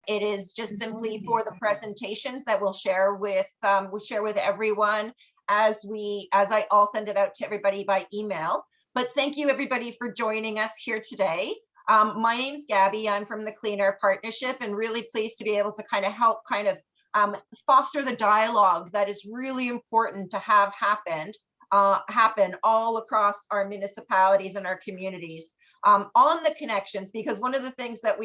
It is just simply for the presentations that we'll share with everyone as I'll send it out to everybody by email. But thank you everybody for joining us here today. My name's Gabby. I'm from the Clean Air Partnership, and really pleased to be able to kind of help foster the dialogue that is really important to have happen all across our municipalities and our communities on the connections, because one of the things that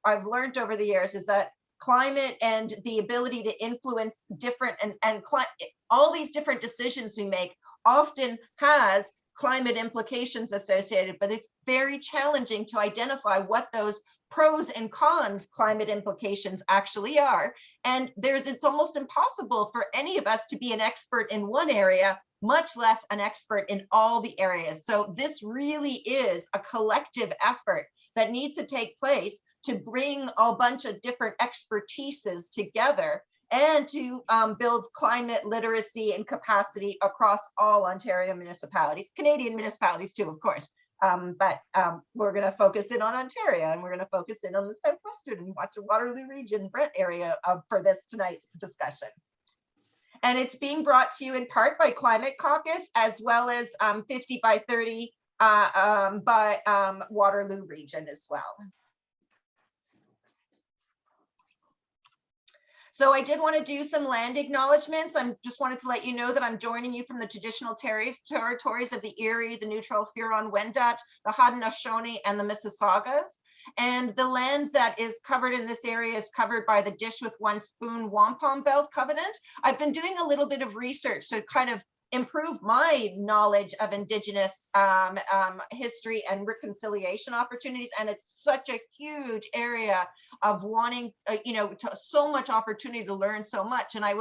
I've learned over the years is that climate and the ability to influence different and all these different decisions we make often has climate implications associated, but it's very challenging to identify what those pros and cons climate implications actually are. And it's almost impossible for any of us to be an expert in one area, much less an expert in all the areas. So this really is a collective effort that needs to take place to bring a bunch of different expertises together and to build climate literacy and capacity across all Ontario municipalities, Canadian municipalities too, of course. But we're going to focus in on Ontario, and we're going to focus in on the Southwestern and Waterloo region, Brent area for this tonight's discussion. And it's being brought to you in part by Climate Caucus, as well as 50 by 30 by Waterloo region as well. So I did want to do some land acknowledgements. I just wanted to let you know that I'm joining you from the traditional territories of the Erie, the Neutral Huron-Wendat, the Haudenosaunee, and the Mississaugas. And the land that is covered in this area is covered by the Dish with One Spoon Wampum Belt Covenant. I've been doing a little bit of research to kind of improve my knowledge of Indigenous history and reconciliation opportunities, and it's such a huge area of wanting, so much opportunity to learn so much. And I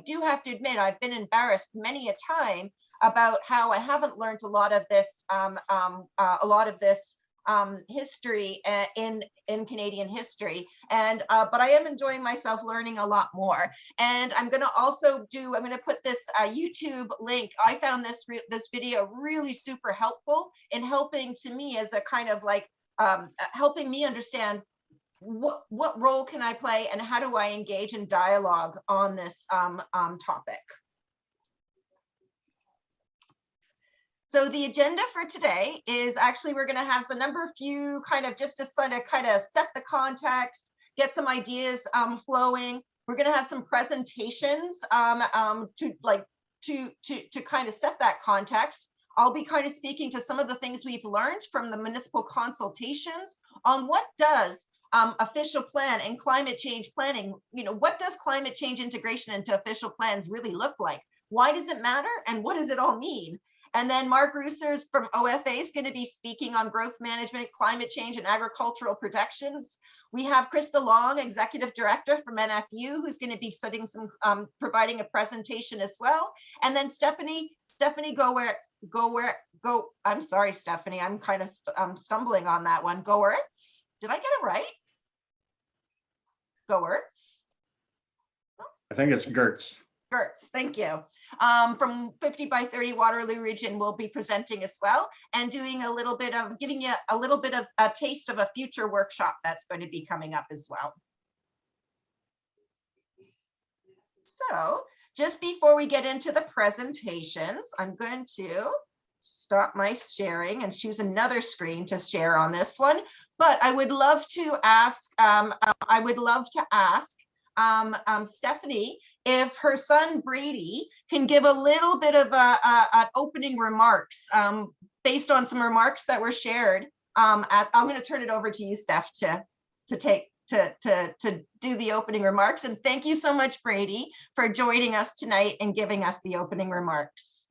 do have to admit, I've been embarrassed many a time about how I haven't learned a lot of this, history in Canadian history, and but I am enjoying myself learning a lot more. And I'm going to put this YouTube link. I found this video really super helpful in helping to me as a kind of like helping me understand what role can I play and how do I engage in dialogue on this topic. So the agenda for today is actually, we're going to have a few just to kind of set the context, get some ideas flowing. We're going to have some presentations to kind of set that context. I'll be kind of speaking to some of the things we've learned from the municipal consultations on what does official plan and climate change planning, what does climate change integration into official plans really look like? Why does it matter? And what does it all mean? And then Mark Roosers from OFA is going to be speaking on growth management, climate change, and agricultural protections. We have Krista Long, Executive Director from NFU, who's going to be providing a presentation as well. And then Stephanie I'm sorry, Stephanie, I'm kind of stumbling on that one. Goertz, did I get it right? Goertz? I think it's Gertz. Gertz, thank you. From 50 by 30 Waterloo region will be presenting as well, and doing giving you a little bit of a taste of a future workshop that's going to be coming up as well. So just before we get into the presentations, I'm going to stop my sharing and choose another screen to share on this one. But I would love to ask, Stephanie if her son Brady can give a little bit of an opening remarks based on some remarks that were shared. I'm going to turn it over to you, Steph, to do the opening remarks. And thank you so much, Brady, for joining us tonight and giving us the opening remarks.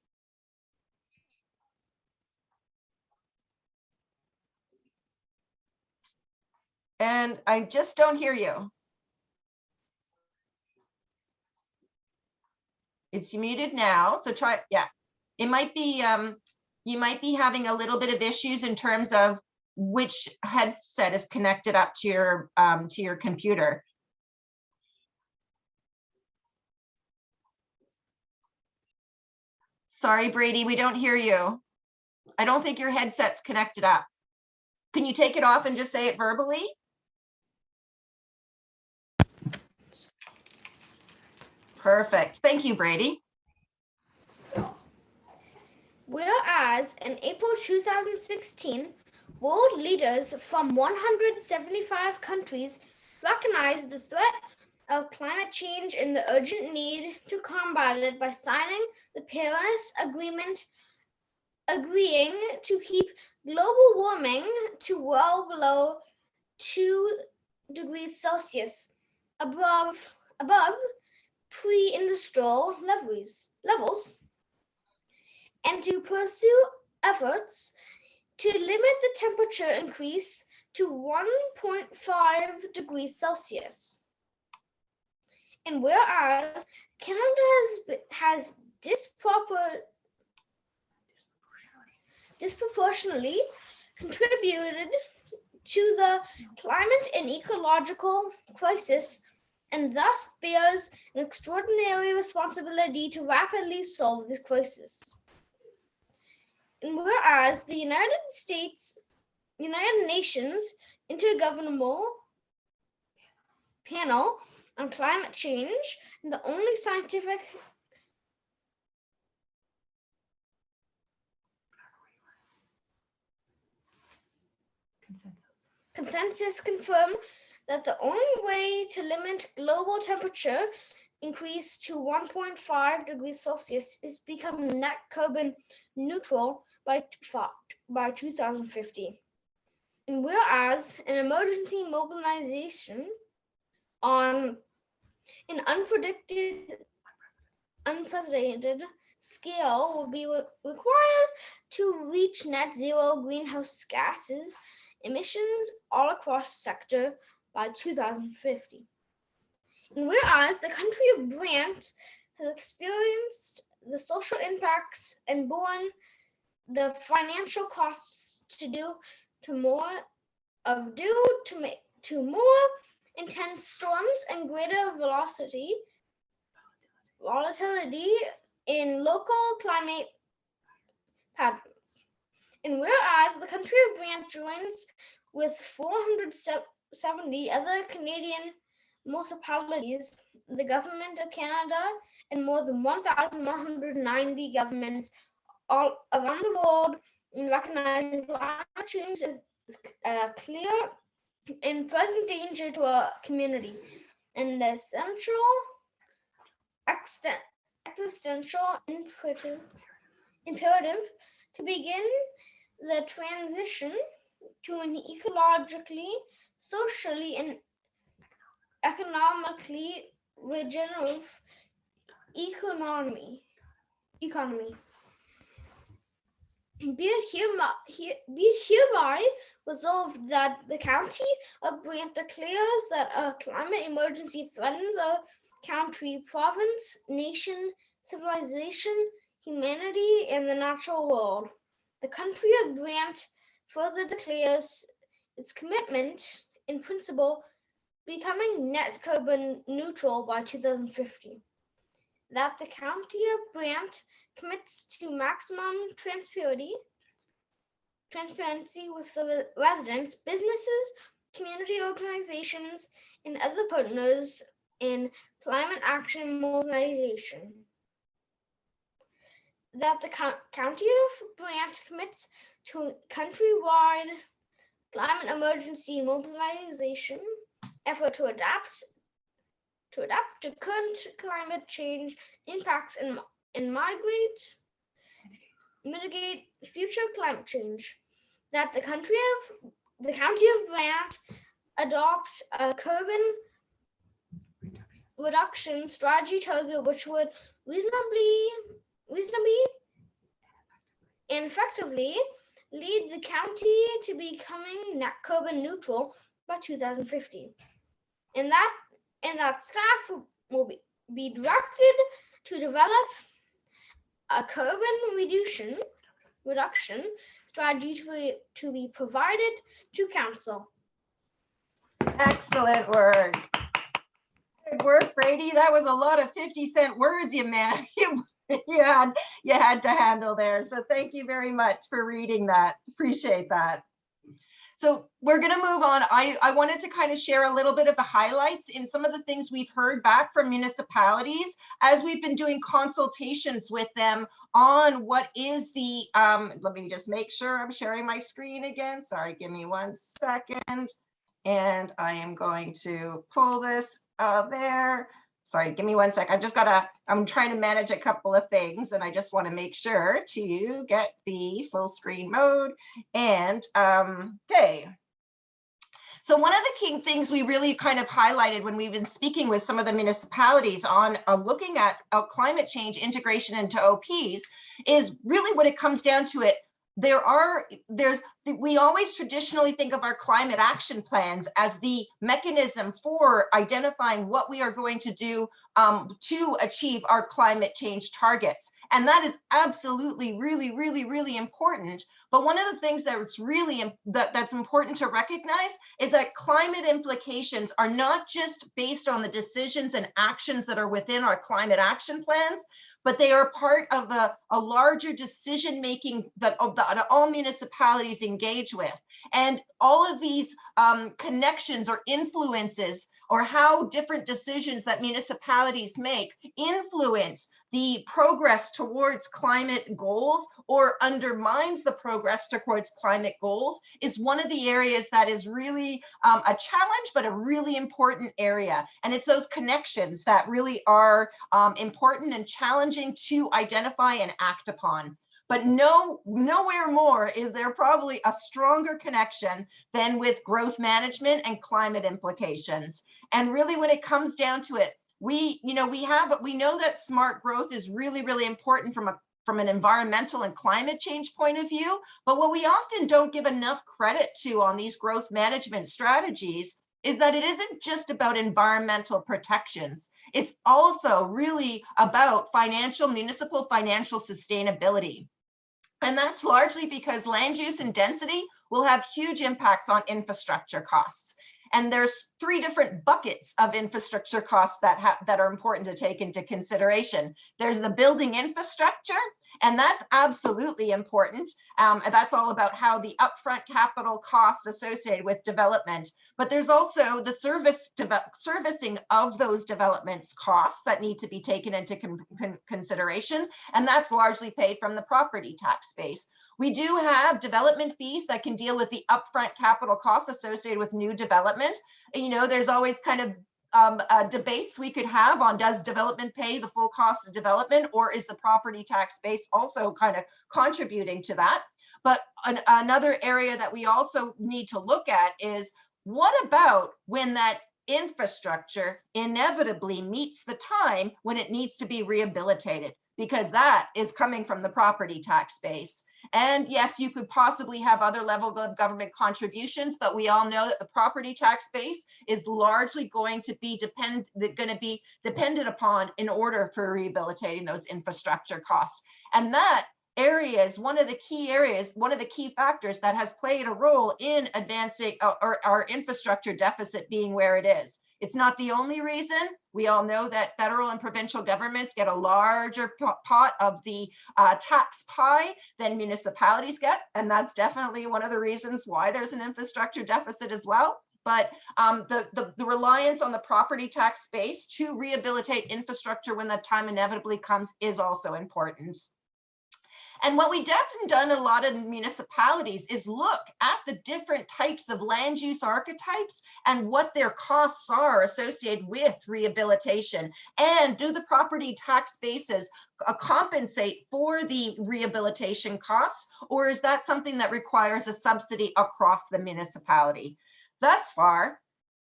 And I just don't hear you. It's muted now, so try, yeah. It might be, you might be having a little bit of issues in terms of which headset is connected up to your computer. Sorry, Brady, we don't hear you. I don't think your headset's connected up. Can you take it off and just say it verbally? Perfect. Thank you, Brady. Whereas in April 2016, world leaders from 175 countries recognized the threat of climate change and the urgent need to combat it by signing the Paris Agreement, agreeing to keep global warming to well below 2 degrees Celsius above pre-industrial levels, and to pursue efforts to limit the temperature increase to 1.5 degrees Celsius. And whereas Canada has disproportionately contributed to the climate and ecological crisis, and thus bears an extraordinary responsibility to rapidly solve this crisis. And whereas the United Nations Intergovernmental Panel on Climate Change, and the only scientific consensus confirmed that the only way to limit global temperature increase to 1.5 degrees Celsius is become net carbon neutral by 2050. And whereas an emergency mobilization on an unprecedented scale will be required to reach net zero greenhouse gases emissions all across the sector by 2050. And whereas the country of Brant has experienced the social impacts and borne the financial costs to more intense storms and greater volatility in local climate patterns. And whereas the country of Brant joins with 470 other Canadian municipalities, the Government of Canada, and more than 1,190 governments all around the world in recognizing climate change as a clear and present danger to our community, and the existential imperative to begin the transition to an ecologically, socially, and economically regenerative economy. Be it hereby resolved that the County of Brant declares that a climate emergency threatens our country, province, nation, civilization, humanity, and the natural world. The country of Brant further declares its commitment in principle becoming net carbon neutral by 2050. That the County of Brant commits to maximum transparency with the residents, businesses, community organizations, and other partners in climate action mobilization. That the County of Brant commits to countrywide climate emergency mobilization effort to adapt to current climate change impacts and mitigate future climate change. That the County of Brant adopt a carbon reduction strategy target which would reasonably and effectively lead the county to becoming net carbon neutral by 2050. And that staff will be directed to develop a carbon reduction strategy to be provided to council. Excellent work. Good work, Brady. That was a lot of 50-cent words you had to handle there. So thank you very much for reading that. Appreciate that. So we're going to move on. I wanted to kind of share a little bit of the highlights in some of the things we've heard back from municipalities as we've been doing consultations with them on what is the, let me just make sure I'm sharing my screen again. Sorry, give me 1 second. And I am going to pull this there. Sorry, give me 1 sec. I'm trying to manage a couple of things and I just want to make sure to get the full screen mode. And okay. So one of the key things we really kind of highlighted when we've been speaking with some of the municipalities on looking at climate change integration into OPs is really what it comes down to it. We always traditionally think of our climate action plans as the mechanism for identifying what we are going to do to achieve our climate change targets. And that is absolutely really important. But one of the things that's really that's important to recognize is that climate implications are not just based on the decisions and actions that are within our climate action plans, but they are part of a larger decision making that all municipalities engage with. And all of these connections or influences or how different decisions that municipalities make influence the progress towards climate goals or undermines the progress towards climate goals is one of the areas that is really a challenge, but a really important area. And it's those connections that really are important and challenging to identify and act upon. But nowhere more is there probably a stronger connection than with growth management and climate implications. And really when it comes down to it, we know that smart growth is really important from an environmental and climate change point of view. But what we often don't give enough credit to on these growth management strategies is that it isn't just about environmental protections. It's also really about municipal financial sustainability. And that's largely because land use and density will have huge impacts on infrastructure costs. And there's 3 different buckets of infrastructure costs that are important to take into consideration. There's the building infrastructure, and that's absolutely important. That's all about how the upfront capital costs associated with development. But there's also the servicing of those developments costs that need to be taken into consideration, and that's largely paid from the property tax base. We do have development fees that can deal with the upfront capital costs associated with new development. There's always kind of debates we could have on, does development pay the full cost of development, or is the property tax base also kind of contributing to that? But another area that we also need to look at is, what about when that infrastructure inevitably meets the time when it needs to be rehabilitated? Because that is coming from the property tax base. And yes, you could possibly have other level of government contributions, but we all know that the property tax base is largely going to be dependent upon in order for rehabilitating those infrastructure costs. And that area is one of the key factors that has played a role in advancing our infrastructure deficit being where it is. It's not the only reason. We all know that federal and provincial governments get a larger pot of the tax pie than municipalities get. And that's definitely one of the reasons why there's an infrastructure deficit as well. But the reliance on the property tax base to rehabilitate infrastructure when that time inevitably comes is also important. And what we've definitely done in a lot of municipalities is look at the different types of land use archetypes and what their costs are associated with rehabilitation. And do the property tax bases compensate for the rehabilitation costs, or is that something that requires a subsidy across the municipality? Thus far,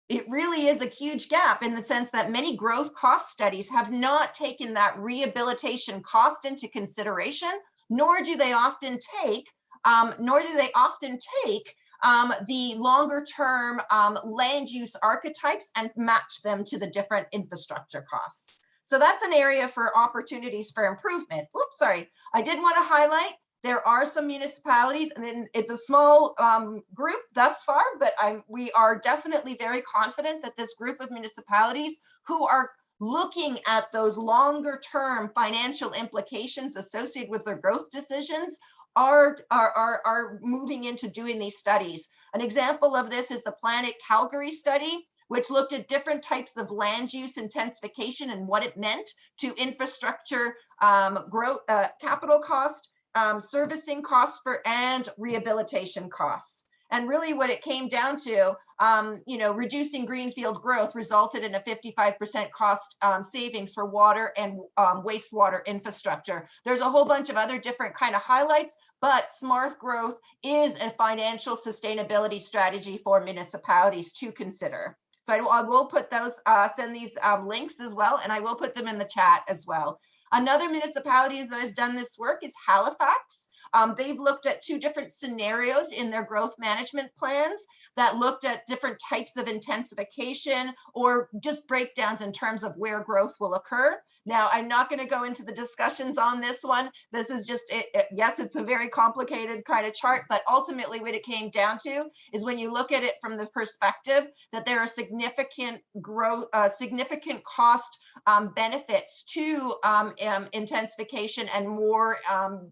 it really is a huge gap in the sense that many growth cost studies have not taken that rehabilitation cost into consideration, nor do they often take the longer term land use archetypes and match them to the different infrastructure costs. So that's an area for opportunities for improvement. Oops, sorry. I did want to highlight there are some municipalities, and then it's a small group thus far, but we are definitely very confident that this group of municipalities who are looking at those longer term financial implications associated with their growth decisions are moving into doing these studies. An example of this is the Planet Calgary study, which looked at different types of land use intensification and what it meant to infrastructure growth, capital cost, servicing costs and rehabilitation costs. And really what it came down to, reducing greenfield growth resulted in a 55% cost savings for water and wastewater infrastructure. There's a whole bunch of other different kind of highlights, but smart growth is a financial sustainability strategy for municipalities to consider. So I will put those, send these links as well, and I will put them in the chat as well. Another municipality that has done this work is Halifax. They've looked at 2 different scenarios in their growth management plans that looked at different types of intensification or just breakdowns in terms of where growth will occur. Now, I'm not going to go into the discussions on this one. This is just, yes, it's a very complicated kind of chart, but ultimately what it came down to is when you look at it from the perspective that there are significant growth, significant cost benefits to intensification and more on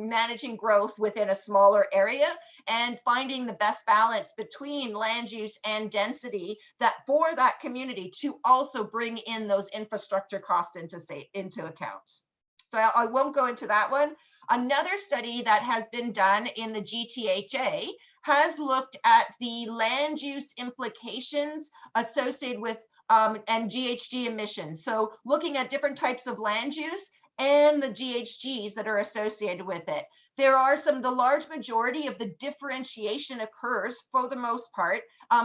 managing growth within a smaller area and finding the best balance between land use and density that for that community to also bring in those infrastructure costs into account. So I won't go into that one. Another study that has been done in the GTHA has looked at the land use implications associated with and GHG emissions. So looking at different types of land use and the GHGs that are associated with it. There are the large majority of the differentiation occurs for the most part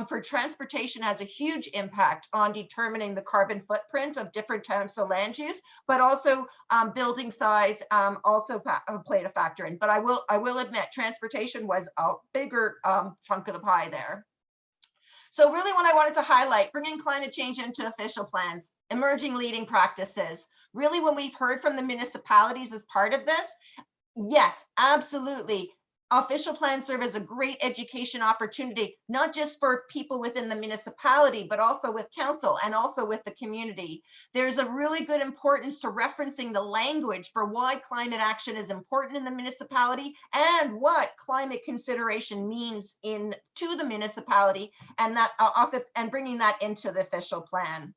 for transportation has a huge impact on determining the carbon footprint of different types of land use, but also building size also played a factor in. But I will admit transportation was a bigger chunk of the pie there. So really what I wanted to highlight, bringing climate change into official plans, emerging leading practices. Really when we've heard from the municipalities as part of this, yes, absolutely. Official plans serve as a great education opportunity, not just for people within the municipality, but also with council and also with the community. There's a really good importance to referencing the language for why climate action is important in the municipality and what climate consideration means to the municipality and that and bringing that into the official plan.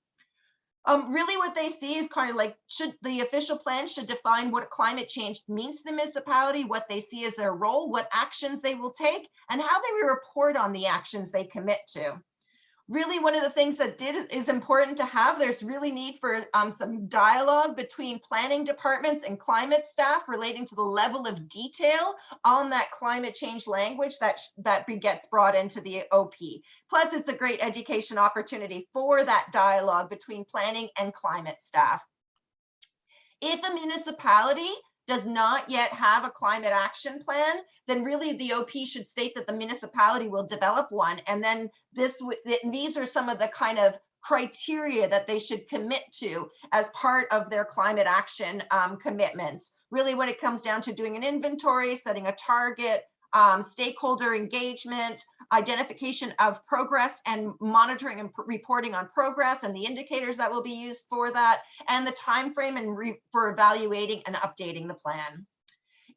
Really what they see is kind of like, the official plan should define what climate change means to the municipality, what they see as their role, what actions they will take, and how they will report on the actions they commit to. Really one of the things that is important to have, there's really need for some dialogue between planning departments and climate staff relating to the level of detail on that climate change language that gets brought into the OP. Plus it's a great education opportunity for that dialogue between planning and climate staff. If a municipality does not yet have a climate action plan, then really the OP should state that the municipality will develop one. And then these are some of the kind of criteria that they should commit to as part of their climate action commitments. Really when it comes down to doing an inventory, setting a target, stakeholder engagement, identification of progress and monitoring and reporting on progress and the indicators that will be used for that, and the time frame for evaluating and updating the plan.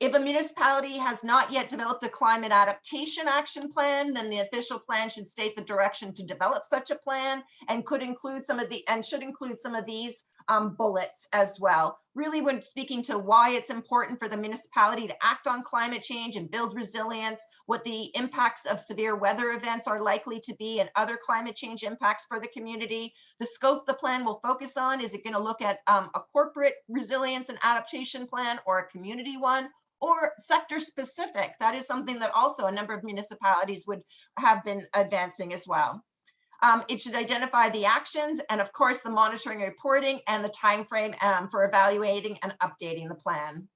If a municipality has not yet developed a climate adaptation action plan, then the official plan should state the direction to develop such a plan and should include some of these bullets as well. Really when speaking to why it's important for the municipality to act on climate change and build resilience, what the impacts of severe weather events are likely to be and other climate change impacts for the community. The scope the plan will focus on, is it going to look at a corporate resilience and adaptation plan or a community one? Or sector specific? That is something that also a number of municipalities would have been advancing as well. It should identify the actions and of course the monitoring and reporting and the time frame for evaluating and updating the plan.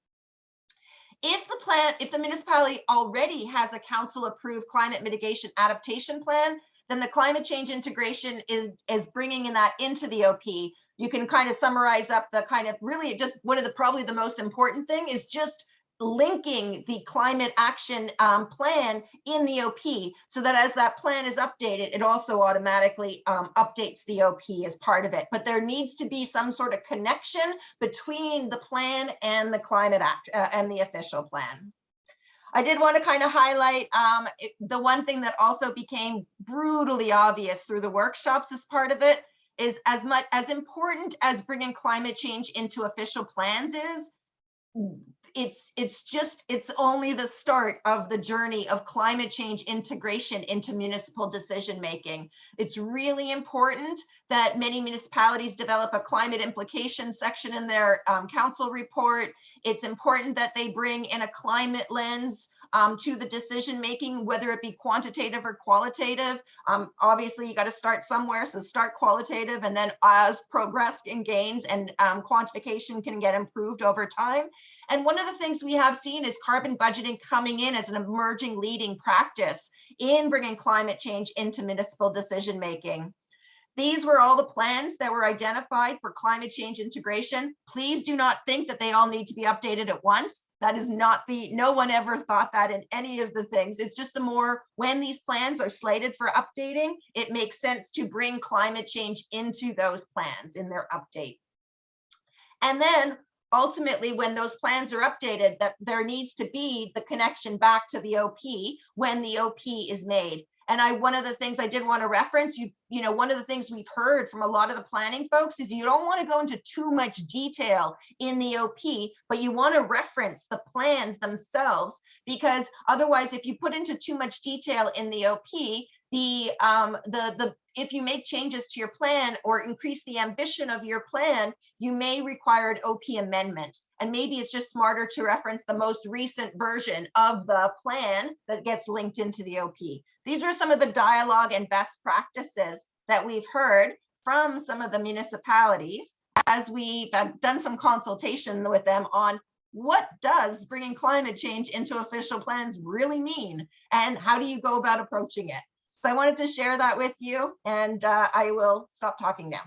If the municipality already has a council approved climate mitigation adaptation plan, then the climate change integration is bringing in that into the OP. You can kind of summarize up the kind of really just one of the probably the most important thing is just linking the climate action plan in the OP, so that as that plan is updated, it also automatically updates the OP as part of it. But there needs to be some sort of connection between the plan and the climate act and the official plan. I did want to kind of highlight the one thing that also became brutally obvious through the workshops as part of it is, as important as bringing climate change into official plans is, it's only the start of the journey of climate change integration into municipal decision making. It's really important that many municipalities develop a climate implications section in their council report. It's important that they bring in a climate lens to the decision making, whether it be quantitative or qualitative. Obviously, you got to start somewhere, so start qualitative, and then as progress and gains and quantification can get improved over time. And one of the things we have seen is carbon budgeting coming in as an emerging leading practice in bringing climate change into municipal decision making. These were all the plans that were identified for climate change integration. Please do not think that they all need to be updated at once. That is not no one ever thought that in any of the things. It's just when these plans are slated for updating, it makes sense to bring climate change into those plans in their update. And then ultimately, when those plans are updated, that there needs to be the connection back to the OP when the OP is made. And one of the things I did want to reference, one of the things we've heard from a lot of the planning folks is you don't want to go into too much detail in the OP, but you want to reference the plans themselves, because otherwise, if you put into too much detail in the OP, if you make changes to your plan or increase the ambition of your plan, you may require an OP amendment. And maybe it's just smarter to reference the most recent version of the plan that gets linked into the OP. These are some of the dialogue and best practices that we've heard from some of the municipalities as we've done some consultation with them on what does bringing climate change into official plans really mean, and how do you go about approaching it? So I wanted to share that with you, and I will stop talking now.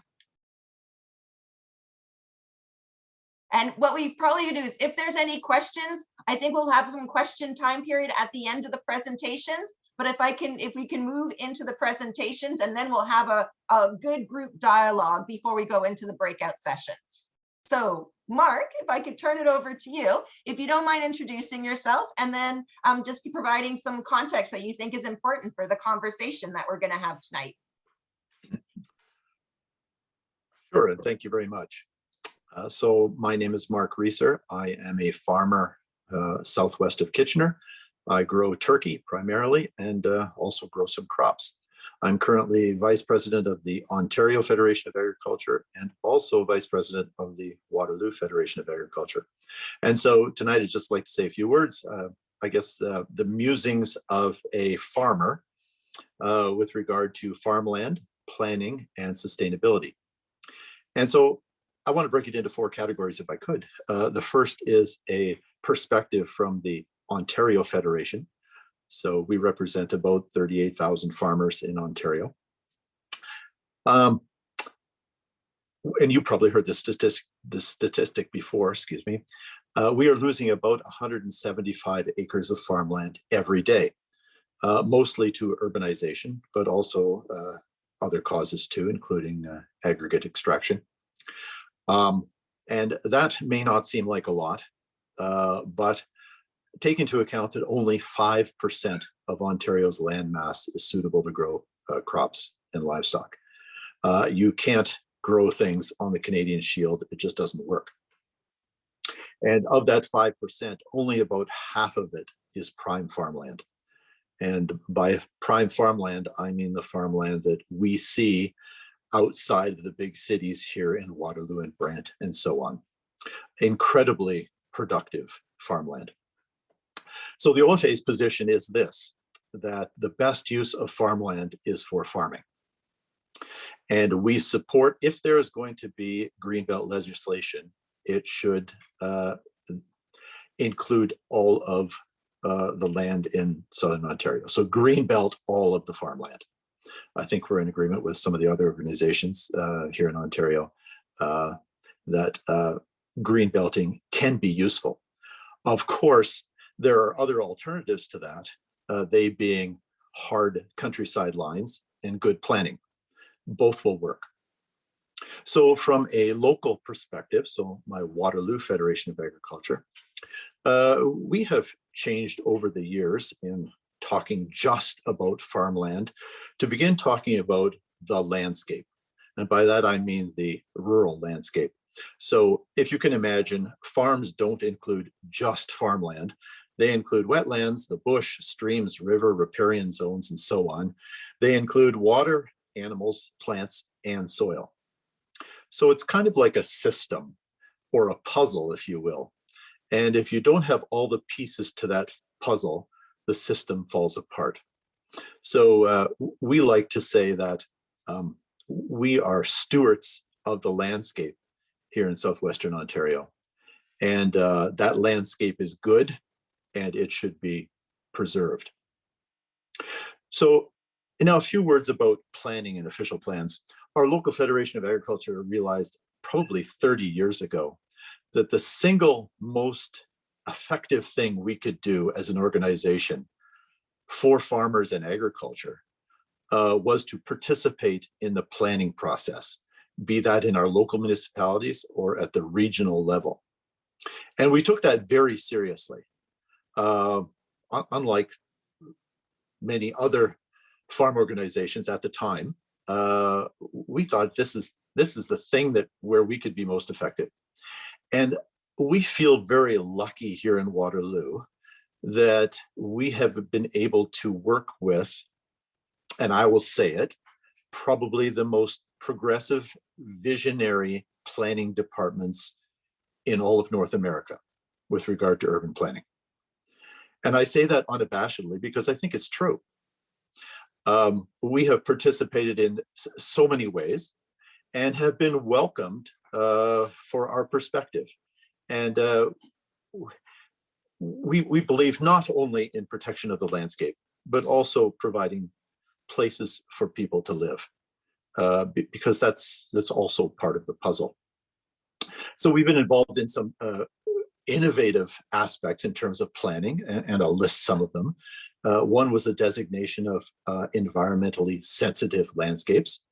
And what we probably do is, if there's any questions, I think we'll have some question time period at the end of the presentations. But if we can move into the presentations, and then we'll have a good group dialogue before we go into the breakout sessions. So Mark, if I could turn it over to you, if you don't mind introducing yourself, and then just providing some context that you think is important for the conversation that we're going to have tonight. Sure, and thank you very much. So my name is Mark Reeser. I am a farmer southwest of Kitchener. I grow turkey primarily, and also grow some crops. I'm currently Vice President of the Ontario Federation of Agriculture and also Vice President of the Waterloo Federation of Agriculture. And so tonight I'd just like to say a few words, I guess the musings of a farmer with regard to farmland, planning, and sustainability. And so I want to break it into 4 categories if I could. The first is a perspective from the Ontario Federation. So we represent about 38,000 farmers in Ontario. And you probably heard this statistic before, excuse me. We are losing about 175 acres of farmland every day, mostly to urbanization, but also other causes too, including aggregate extraction. And that may not seem like a lot, but take into account that only 5% of Ontario's land mass is suitable to grow crops and livestock. You can't grow things on the Canadian Shield. It just doesn't work. And of that 5%, only about half of it is prime farmland. And by prime farmland, I mean the farmland that we see outside of the big cities here in Waterloo and Brant and so on. Incredibly productive farmland. So the OFA's position is this, that the best use of farmland is for farming. And we support, if there is going to be Greenbelt legislation, it should include all of the land in Southern Ontario. So Greenbelt, all of the farmland. I think we're in agreement with some of the other organizations here in Ontario that greenbelting can be useful. Of course, there are other alternatives to that, they being hard countryside lines and good planning. Both will work. So from a local perspective, so my Waterloo Federation of Agriculture, we have changed over the years in talking just about farmland to begin talking about the landscape. And by that, I mean the rural landscape. So if you can imagine, farms don't include just farmland. They include wetlands, the bush, streams, river, riparian zones, and so on. They include water, animals, plants, and soil. So it's kind of like a system or a puzzle, if you will. And if you don't have all the pieces to that puzzle, the system falls apart. So we like to say that we are stewards of the landscape here in southwestern Ontario. And that landscape is good and it should be preserved. So now a few words about planning and official plans. Our local Federation of Agriculture realized probably 30 years ago that the single most effective thing we could do as an organization for farmers and agriculture was to participate in the planning process, be that in our local municipalities or at the regional level. And we took that very seriously. Unlike many other farm organizations at the time, we thought this is the thing where we could be most effective. And we feel very lucky here in Waterloo that we have been able to work with, and I will say it, probably the most progressive, visionary planning departments in all of North America with regard to urban planning. And I say that unabashedly because I think it's true. We have participated in so many ways and have been welcomed for our perspective. And we believe not only in protection of the landscape, but also providing places for people to live, because that's also part of the puzzle. So we've been involved in some innovative aspects in terms of planning, and I'll list some of them. One was the designation of environmentally sensitive landscapes.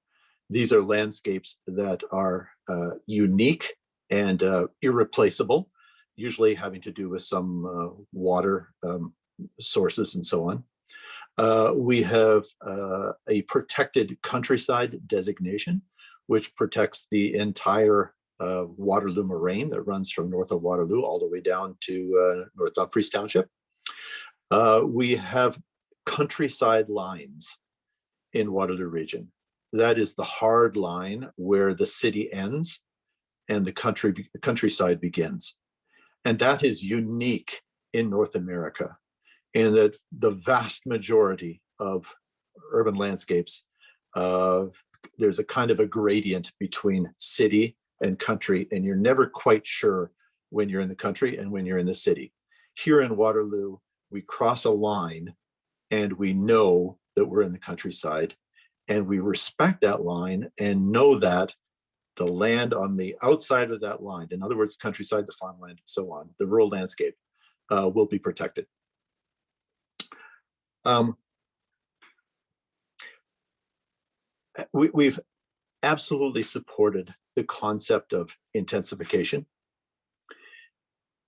These are landscapes that are unique and irreplaceable, usually having to do with some water sources and so on. We have a protected countryside designation, which protects the entire Waterloo Moraine that runs from north of Waterloo all the way down to North Dumfries Township. We have countryside lines in Waterloo region. That is the hard line where the city ends and the countryside begins. And that is unique in North America, in that the vast majority of urban landscapes, there's a kind of a gradient between city and country, and you're never quite sure when you're in the country and when you're in the city. Here in Waterloo, we cross a line and we know that we're in the countryside, and we respect that line and know that the land on the outside of that line, in other words, countryside, the farmland, and so on, the rural landscape, will be protected. We've absolutely supported the concept of intensification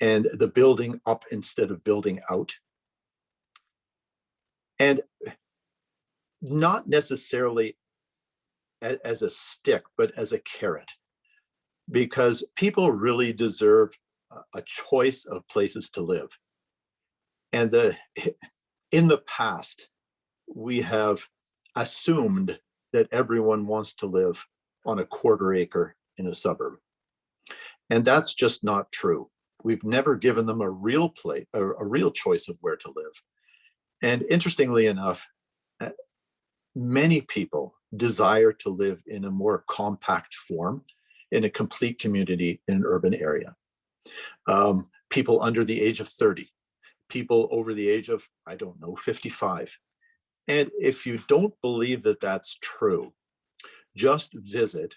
and the building up instead of building out. And not necessarily as a stick, but as a carrot, because people really deserve a choice of places to live. And in the past, we have assumed that everyone wants to live on a quarter acre in a suburb. And that's just not true. We've never given them a real choice of where to live. And interestingly enough, many people desire to live in a more compact form, in a complete community in an urban area. People under the age of 30, people over the age of, 55. And if you don't believe that that's true, just visit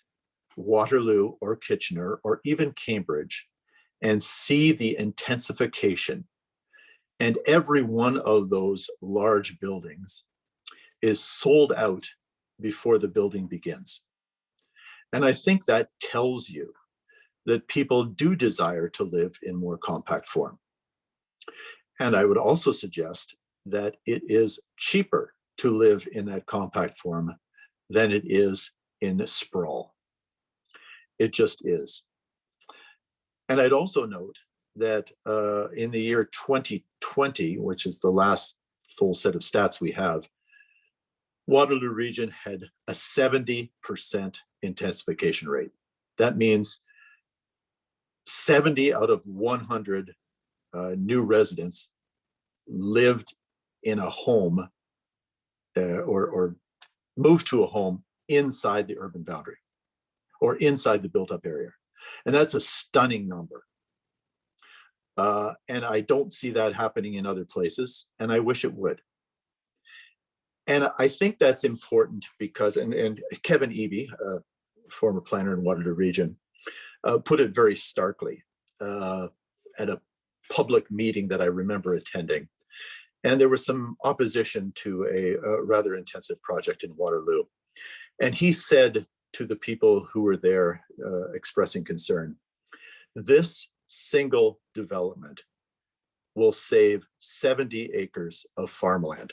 Waterloo or Kitchener or even Cambridge and see the intensification. And every one of those large buildings is sold out before the building begins. And I think that tells you that people do desire to live in more compact form. And I would also suggest that it is cheaper to live in that compact form than it is in sprawl. It just is. And I'd also note that in the year 2020, which is the last full set of stats we have, Waterloo Region had a 70% intensification rate. That means 70 out of 100 new residents lived in a home or moved to a home inside the urban boundary or inside the built-up area. And that's a stunning number. And I don't see that happening in other places, and I wish it would. And I think that's important because, and Kevin Eby, former planner in Waterloo Region, put it very starkly at a public meeting that I remember attending. And there was some opposition to a rather intensive project in Waterloo. And he said to the people who were there expressing concern, this single development will save 70 acres of farmland.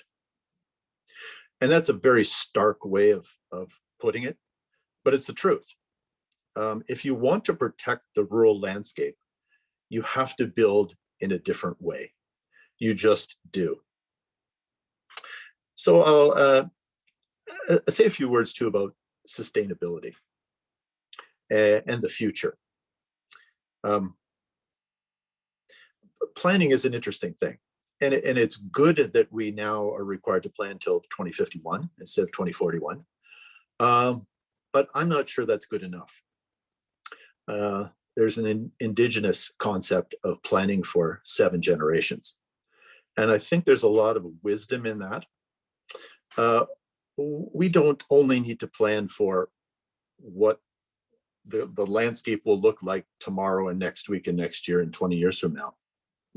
And that's a very stark way of putting it, but it's the truth. If you want to protect the rural landscape, you have to build in a different way. You just do. So I'll say a few words too about sustainability and the future. Planning is an interesting thing. And it's good that we now are required to plan until 2051 instead of 2041. But I'm not sure that's good enough. There's an indigenous concept of planning for 7 generations. And I think there's a lot of wisdom in that. We don't only need to plan for what the landscape will look like tomorrow and next week and next year and 20 years from now.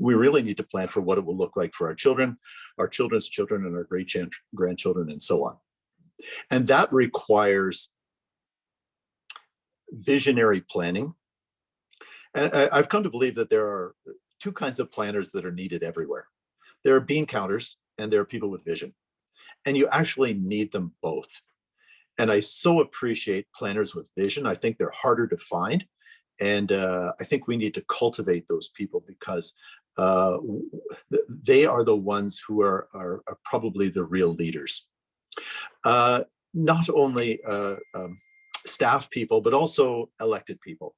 We really need to plan for what it will look like for our children, our children's children, and our great-grandchildren, and so on. And that requires visionary planning. And I've come to believe that there are 2 kinds of planners that are needed everywhere. There are bean counters and there are people with vision. And you actually need them both. And I so appreciate planners with vision. I think they're harder to find. And I think we need to cultivate those people because they are the ones who are probably the real leaders. Not only staff people, but also elected people.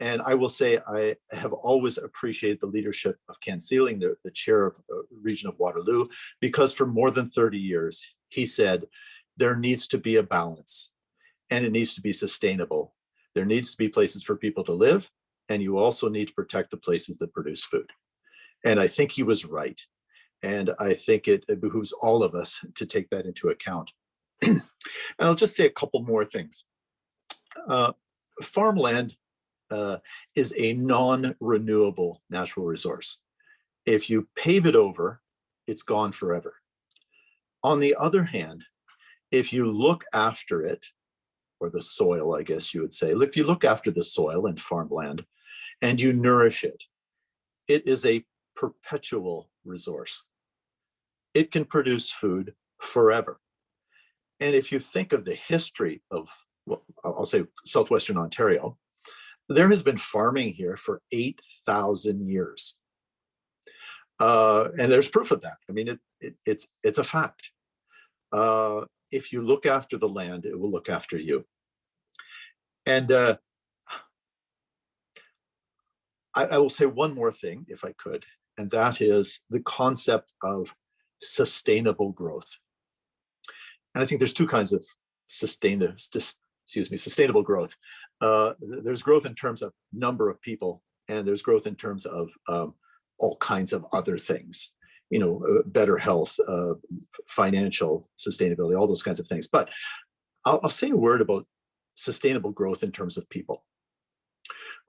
And I will say I have always appreciated the leadership of Ken Sealing, the chair of the region of Waterloo, because for more than 30 years, he said, there needs to be a balance and it needs to be sustainable. There needs to be places for people to live, and you also need to protect the places that produce food. And I think he was right. And I think it behooves all of us to take that into account. And I'll just say a couple more things. Farmland is a non-renewable natural resource. If you pave it over, it's gone forever. On the other hand, if you look after it, or the soil, I guess you would say, if you look after the soil and farmland and you nourish it, it is a perpetual resource. It can produce food forever. And if you think of the history of, well, I'll say Southwestern Ontario, there has been farming here for 8,000 years. And there's proof of that. I mean, it's a fact. If you look after the land, it will look after you. And I will say one more thing, if I could, and that is the concept of sustainable growth. And I think there's 2 kinds of sustainable growth. There's growth in terms of number of people, and there's growth in terms of all kinds of other things. You know, better health, financial sustainability, all those kinds of things. But I'll say a word about sustainable growth in terms of people.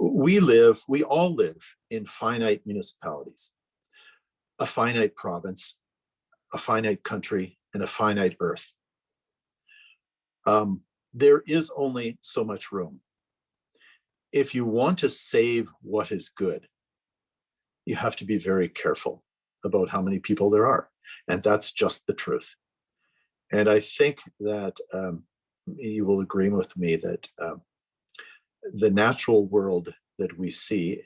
We all live in finite municipalities, a finite province, a finite country, and a finite earth. There is only so much room. If you want to save what is good, you have to be very careful about how many people there are. And that's just the truth. And I think that you will agree with me that the natural world that we see,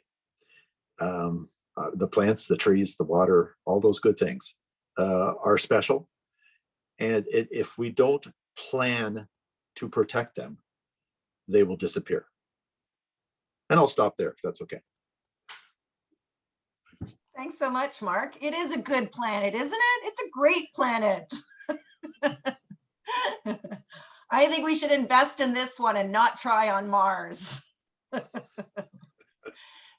the plants, the trees, the water, all those good things are special. And if we don't plan to protect them, they will disappear. And I'll stop there if that's okay. Thanks so much, Mark. It is a good planet, isn't it? It's a great planet. I think we should invest in this one and not try on Mars.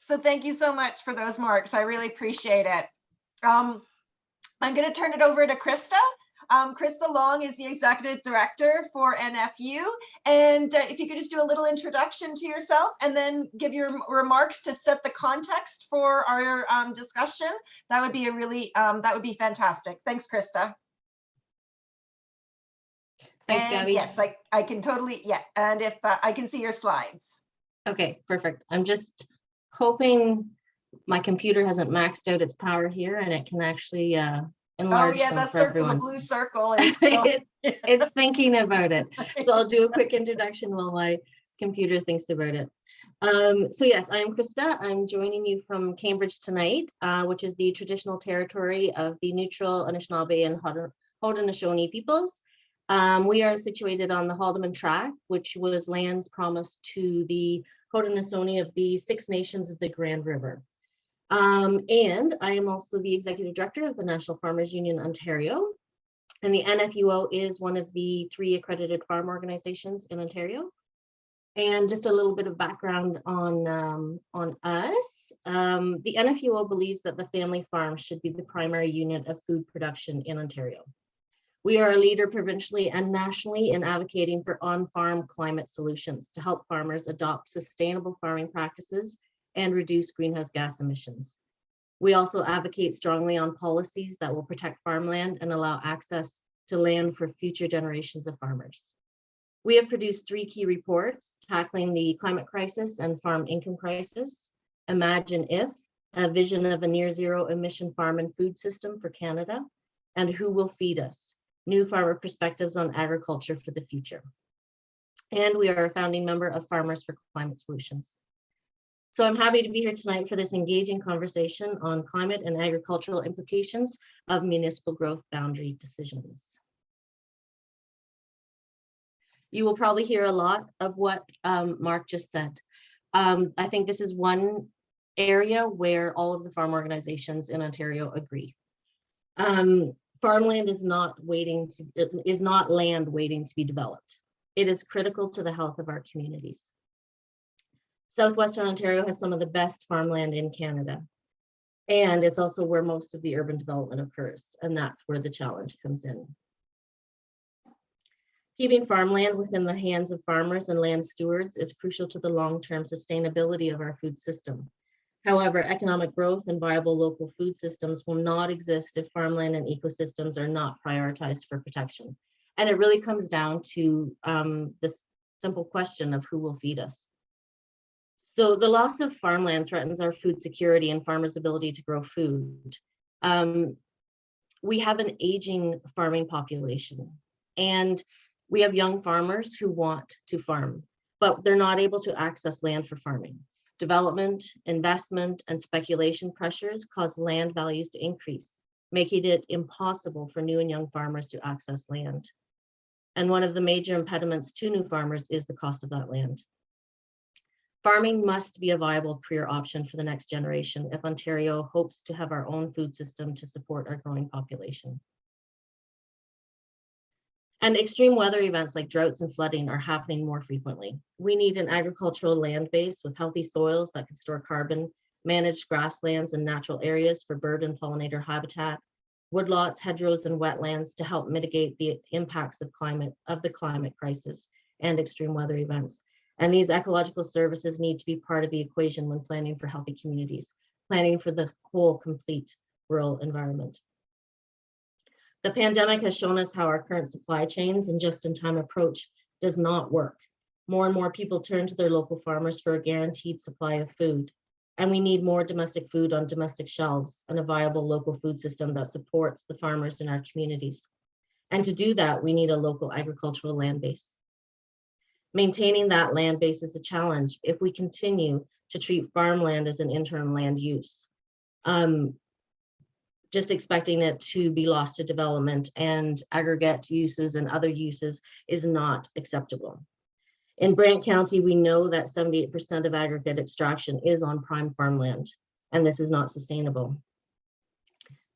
So thank you so much for those marks. I really appreciate it. I'm going to turn it over to Krista. Krista Long is the Executive Director for NFU. And if you could just do a little introduction to yourself and then give your remarks to set the context for our discussion, that would be that would be fantastic. Thanks, Krista. Thanks, And Gabby. yes, I can totally, yeah. And if I can see your slides. Okay, perfect. I'm just hoping my computer hasn't maxed out its power here and it can actually Oh enlarge yeah, them that for circle, everyone. the blue circle is still. It's thinking about it. So I'll do a quick introduction while my computer thinks about it. So yes, I am Krista. I'm joining you from Cambridge tonight, which is the traditional territory of the neutral Anishinaabe and Haudenosaunee peoples. We are situated on the Haldimand Tract, which was lands promised to the Haudenosaunee of the Six Nations of the Grand River. And I am also the Executive Director of the National Farmers Union Ontario. And the NFUO is one of the 3 accredited farm organizations in Ontario. And just a little bit of background on us. The NFUO believes that the family farm should be the primary unit of food production in Ontario. We are a leader provincially and nationally in advocating for on-farm climate solutions to help farmers adopt sustainable farming practices and reduce greenhouse gas emissions. We also advocate strongly on policies that will protect farmland and allow access to land for future generations of farmers. We have produced 3 key reports tackling the climate crisis and farm income crisis, Imagine If, a vision of a near zero emission farm and food system for Canada, and Who Will Feed Us? New farmer perspectives on agriculture for the future. And we are a founding member of Farmers for Climate Solutions. So I'm happy to be here tonight for this engaging conversation on climate and agricultural implications of municipal growth boundary decisions. You will probably hear a lot of what Mark just said. I think this is one area where all of the farm organizations in Ontario agree. Farmland is not land waiting to be developed. It is critical to the health of our communities. Southwestern Ontario has some of the best farmland in Canada. And it's also where most of the urban development occurs. And that's where the challenge comes in. Keeping farmland within the hands of farmers and land stewards is crucial to the long-term sustainability of our food system. However, economic growth and viable local food systems will not exist if farmland and ecosystems are not prioritized for protection. And it really comes down to this simple question of who will feed us. So the loss of farmland threatens our food security and farmers' ability to grow food. We have an aging farming population, and we have young farmers who want to farm, but they're not able to access land for farming. Development, investment, and speculation pressures cause land values to increase, making it impossible for new and young farmers to access land. And one of the major impediments to new farmers is the cost of that land. Farming must be a viable career option for the next generation if Ontario hopes to have our own food system to support our growing population. And extreme weather events like droughts and flooding are happening more frequently. We need an agricultural land base with healthy soils that can store carbon, managed grasslands and natural areas for bird and pollinator habitat, woodlots, hedgerows, and wetlands to help mitigate the impacts of the climate crisis and extreme weather events. And these ecological services need to be part of the equation when planning for healthy communities, planning for the whole complete rural environment. The pandemic has shown us how our current supply chains and just-in-time approach does not work. More and more people turn to their local farmers for a guaranteed supply of food. And we need more domestic food on domestic shelves and a viable local food system that supports the farmers in our communities. And to do that, we need a local agricultural land base. Maintaining that land base is a challenge if we continue to treat farmland as an interim land use. Just expecting it to be lost to development and aggregate uses and other uses is not acceptable. In Brant County, we know that 78% of aggregate extraction is on prime farmland, and this is not sustainable.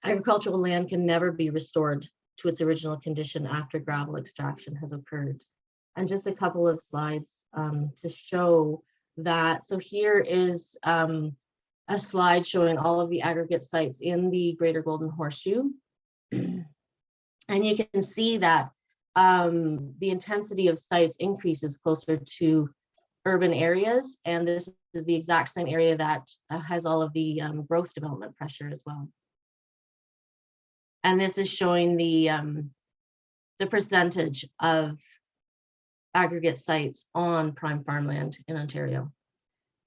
Agricultural land can never be restored to its original condition after gravel extraction has occurred. And just a couple of slides to show that. So here is a slide showing all of the aggregate sites in the Greater Golden Horseshoe. And you can see that the intensity of sites increases closer to urban areas. And this is the exact same area that has all of the growth development pressure as well. And this is showing the percentage of aggregate sites on prime farmland in Ontario.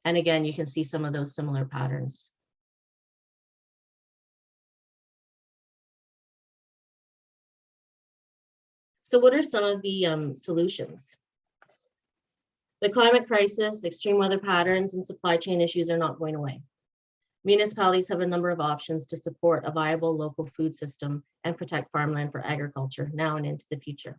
And again, you can see some of those similar patterns. So what are some of the solutions? The climate crisis, extreme weather patterns, and supply chain issues are not going away. Municipalities have a number of options to support a viable local food system and protect farmland for agriculture now and into the future.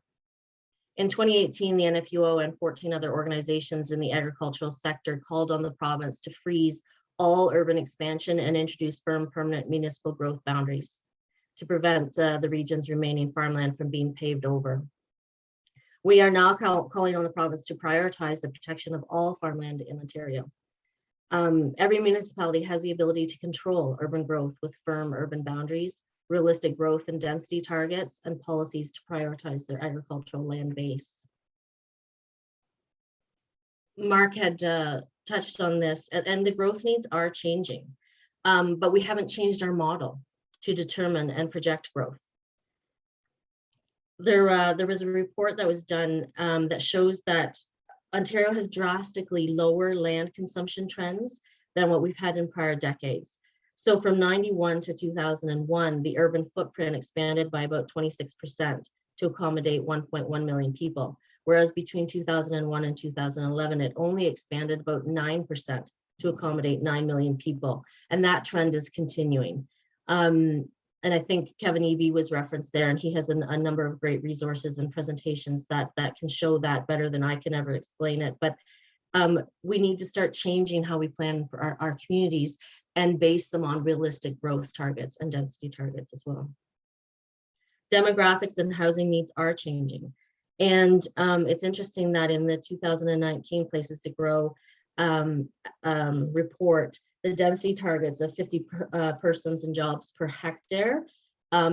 In 2018, the NFUO and 14 other organizations in the agricultural sector called on the province to freeze all urban expansion and introduce firm permanent municipal growth boundaries to prevent the region's remaining farmland from being paved over. We are now calling on the province to prioritize the protection of all farmland in Ontario. Every municipality has the ability to control urban growth with firm urban boundaries, realistic growth and density targets, and policies to prioritize their agricultural land base. Mark had touched on this, and the growth needs are changing, but we haven't changed our model to determine and project growth. There was a report that was done that shows that Ontario has drastically lower land consumption trends than what we've had in prior decades. So from 91 to 2001, the urban footprint expanded by about 26% to accommodate 1.1 million people, whereas between 2001 and 2011, it only expanded about 9% to accommodate 9 million people. And that trend is continuing. And I think Kevin Eby was referenced there, and he has a number of great resources and presentations that can show that better than I can ever explain it. But we need to start changing how we plan for our communities and base them on realistic growth targets and density targets as well. Demographics and housing needs are changing. And it's interesting that in the 2019 Places to Grow report, the density targets of 50 persons and jobs per hectare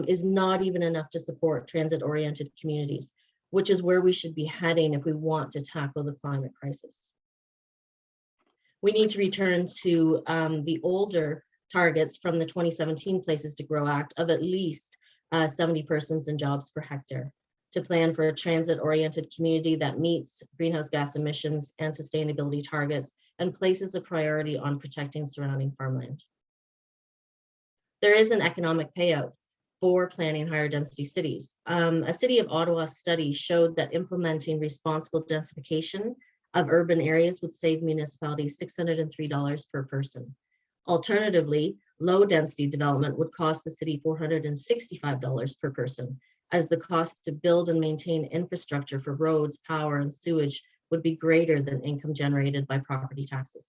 is not even enough to support transit-oriented communities, which is where we should be heading if we want to tackle the climate crisis. We need to return to the older targets from the 2017 Places to Grow Act of at least 70 persons and jobs per hectare to plan for a transit-oriented community that meets greenhouse gas emissions and sustainability targets and places a priority on protecting surrounding farmland. There is an economic payout for planning higher density cities. A City of Ottawa study showed that implementing responsible densification of urban areas would save municipalities $603 per person. Alternatively, low density development would cost the city $465 per person, as the cost to build and maintain infrastructure for roads, power, and sewage would be greater than income generated by property taxes.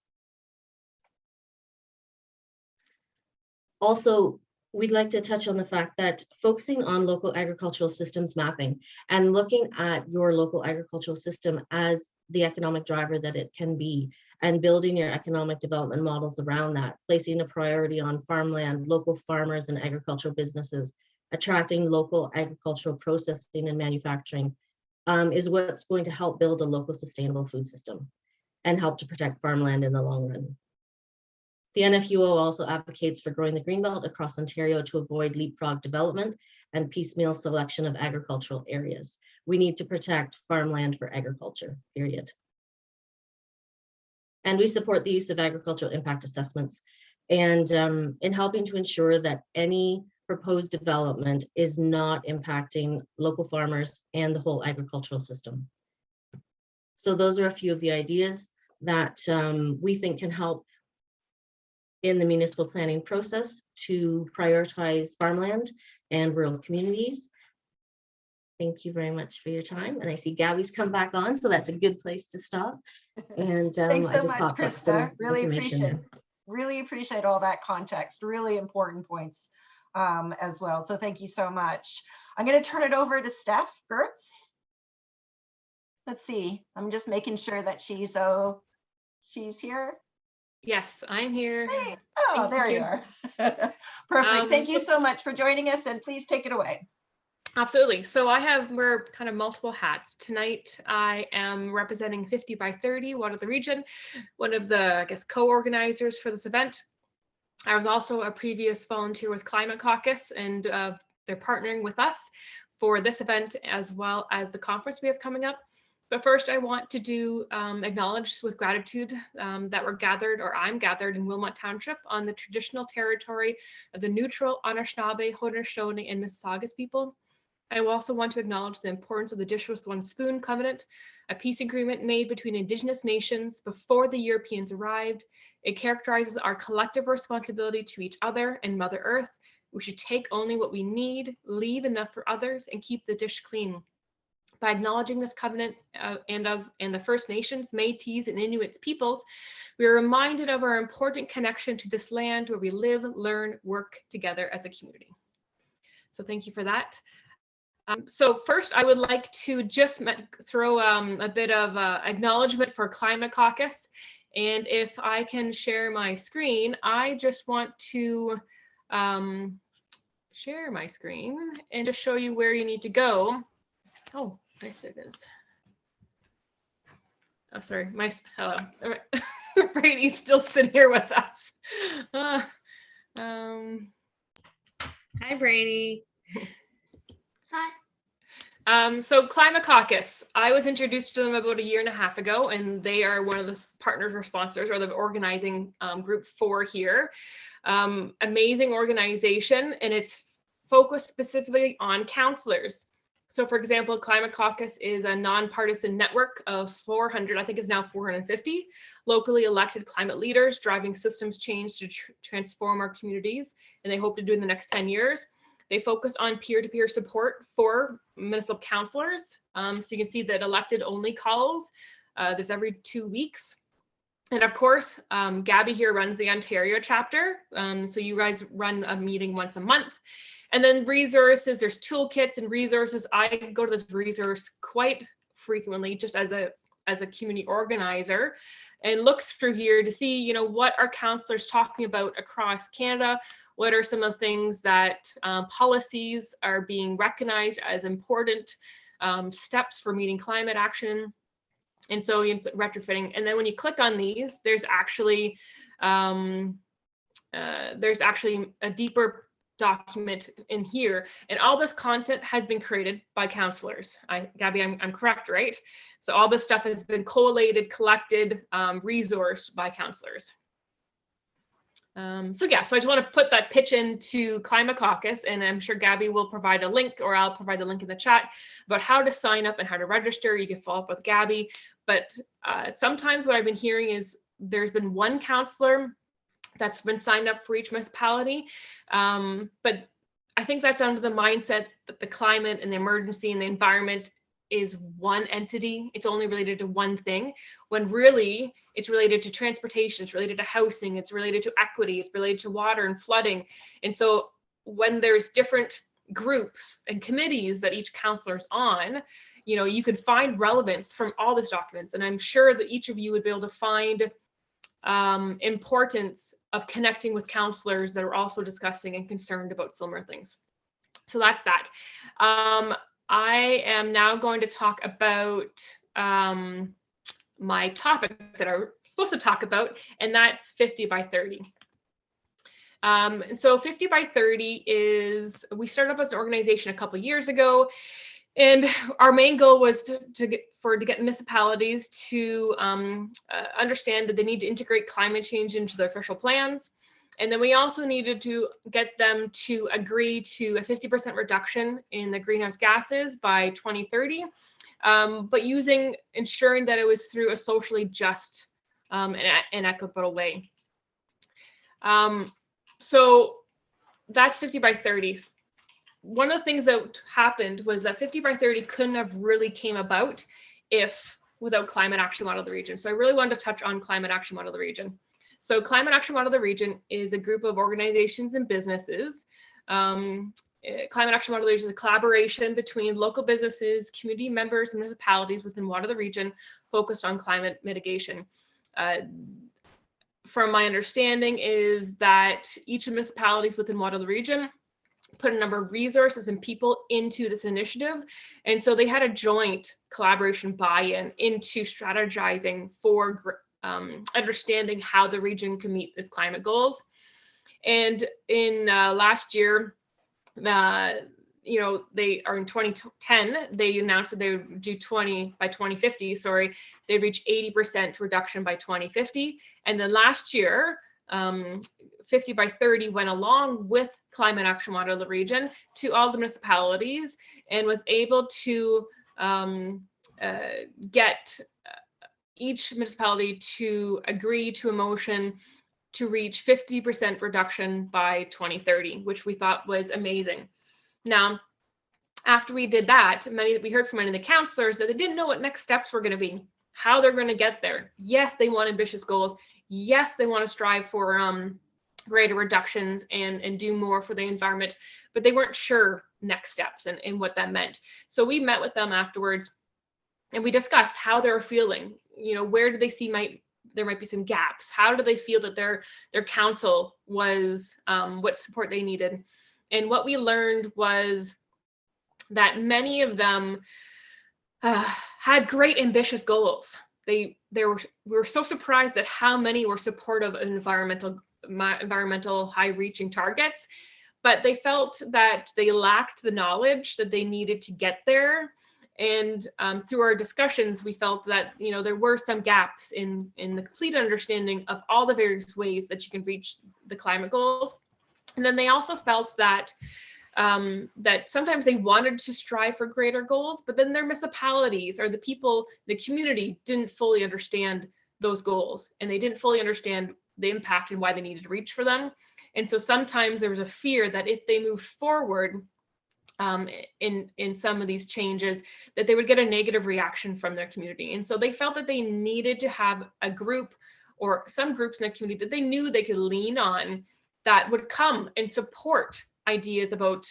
Also, we'd like to touch on the fact that focusing on local agricultural systems mapping and looking at your local agricultural system as the economic driver that it can be, and building your economic development models around that, placing a priority on farmland, local farmers and agricultural businesses, attracting local agricultural processing and manufacturing is what's going to help build a local sustainable food system. and help to protect farmland in the long run. The NFUO also advocates for growing the greenbelt across Ontario to avoid leapfrog development and piecemeal selection of agricultural areas. We need to protect farmland for agriculture, period. And we support the use of agricultural impact assessments and in helping to ensure that any proposed development is not impacting local farmers and the whole agricultural system. So those are a few of the ideas that we think can help in the municipal planning process to prioritize farmland and rural communities. Thank you very much for your time. And I see Gabby's come back on, so that's a good place to stop. And Thanks I so just much, popped up some Krista. information. Really appreciate all that context. Really important points as well. So thank you so much. I'm going to turn it over to Steph Gertz. Let's see. I'm just making sure that she's here. Yes, I'm here. Hey. Oh, there you are. Perfect. Thank you so much for joining us, and please take it away. Absolutely. So we're kind of multiple hats. Tonight, I am representing 50 by 30, one of the region, one of the, I guess, co-organizers for this event. I was also a previous volunteer with Climate Caucus, and they're partnering with us for this event as well as the conference we have coming up. But first, I want to acknowledge with gratitude that I'm gathered in Wilmot Township on the traditional territory of the neutral Anishinaabe, Haudenosaunee, and Mississaugas people. I also want to acknowledge the importance of the Dish with One Spoon Covenant, a peace agreement made between Indigenous nations before the Europeans arrived. It characterizes our collective responsibility to each other and Mother Earth. We should take only what we need, leave enough for others, and keep the dish clean. By acknowledging this covenant and the First Nations, Métis, and Inuit peoples, we are reminded of our important connection to this land where we live, learn, work together as a community. So thank you for that. So first, I would like to just throw a bit of acknowledgement for Climate Caucus. And if I can share my screen, I just want to share my screen and just show you where you need to go. Oh, I said this. Oh, sorry. Hello. Brady's still sitting here with us. Hi, Brady. Hi. So Climate Caucus, I was introduced to them about 1.5 years ago, and they are one of the partners or sponsors or the organizing group for here. Amazing organization, and it's focused specifically on counselors. So for example, Climate Caucus is a nonpartisan network of 400, I think it's now 450, locally elected climate leaders driving systems change to transform our communities, and they hope to do in the next 10 years. They focus on peer-to-peer support for municipal councillors. So you can see that elected only calls, there's every 2 weeks. And of course, Gabby here runs the Ontario chapter. So you guys run a meeting once a month. And then resources, there's toolkits and resources. I go to this resource quite frequently just as a community organizer and look through here to see, what are councillors talking about across Canada? What are some of the things that policies are being recognized as important steps for meeting climate action? And so it's retrofitting. And then when you click on these, there's actually a deeper document in here, and all this content has been created by counselors. Gabby, I'm correct, right? So all this stuff has been collated, collected, resourced by counselors. So I just want to put that pitch into Climate Caucus, and I'm sure Gabby will provide a link, or I'll provide the link in the chat about how to sign up and how to register. You can follow up with Gabby, but sometimes what I've been hearing is there's been one counselor that's been signed up for each municipality. But I think that's under the mindset that the climate and the emergency and the environment is one entity. It's only related to one thing, when really it's related to transportation, it's related to housing, it's related to equity, it's related to water and flooding. And so when there's different groups and committees that each counselor's on, you could find relevance from all these documents. And I'm sure that each of you would be able to find importance of connecting with counselors that are also discussing and concerned about similar things. So that's that. I am now going to talk about my topic that I'm supposed to talk about, and that's 50 by 30. And so 50 by 30 is, we started up as an organization a couple of years ago, and our main goal was to get municipalities to understand that they need to integrate climate change into their official plans. And then we also needed to get them to agree to a 50% reduction in the greenhouse gases by 2030, but ensuring that it was through a socially just and equitable way. So that's 50 by 30. One of the things that happened was that 50 by 30 couldn't have really came about without Climate Action Model of the Region. So I really wanted to touch on Climate Action Model of the Region. So Climate Action Model of the Region is a group of organizations and businesses. Climate Action Model of the Region is a collaboration between local businesses, community members, and municipalities within Water of the Region focused on climate mitigation. From my understanding is that each of the municipalities within Water of the Region put a number of resources and people into this initiative. And so they had a joint collaboration buy-in into strategizing for understanding how the region can meet its climate goals. And in last year, you know, they are in 2010, they announced that they would do by 2050, they'd reach 80% reduction by 2050. And then last year, 50 by 30 went along with Climate Action Model of the Region to all the municipalities and was able to get each municipality to agree to a motion to reach 50% reduction by 2030, which we thought was amazing. Now, after we did that, we heard from many of the councillors that they didn't know what next steps were going to be, how they're going to get there. Yes, they want ambitious goals. Yes, they want to strive for greater reductions and do more for the environment, but they weren't sure next steps and what that meant. So we met with them afterwards and we discussed how they were feeling. You know, where do they see there might be some gaps? How do they feel that their council was, what support they needed? And what we learned was that many of them had great ambitious goals. We were so surprised at how many were supportive of environmental high-reaching targets, but they felt that they lacked the knowledge that they needed to get there. And through our discussions, we felt that, you know, there were some gaps in the complete understanding of all the various ways that you can reach the climate goals. And then they also felt that that sometimes they wanted to strive for greater goals, but then their municipalities or the people, the community didn't fully understand those goals, and they didn't fully understand the impact and why they needed to reach for them. And so sometimes there was a fear that if they moved forward in some of these changes, that they would get a negative reaction from their community. And so they felt that they needed to have a group or some groups in their community that they knew they could lean on that would come and support ideas about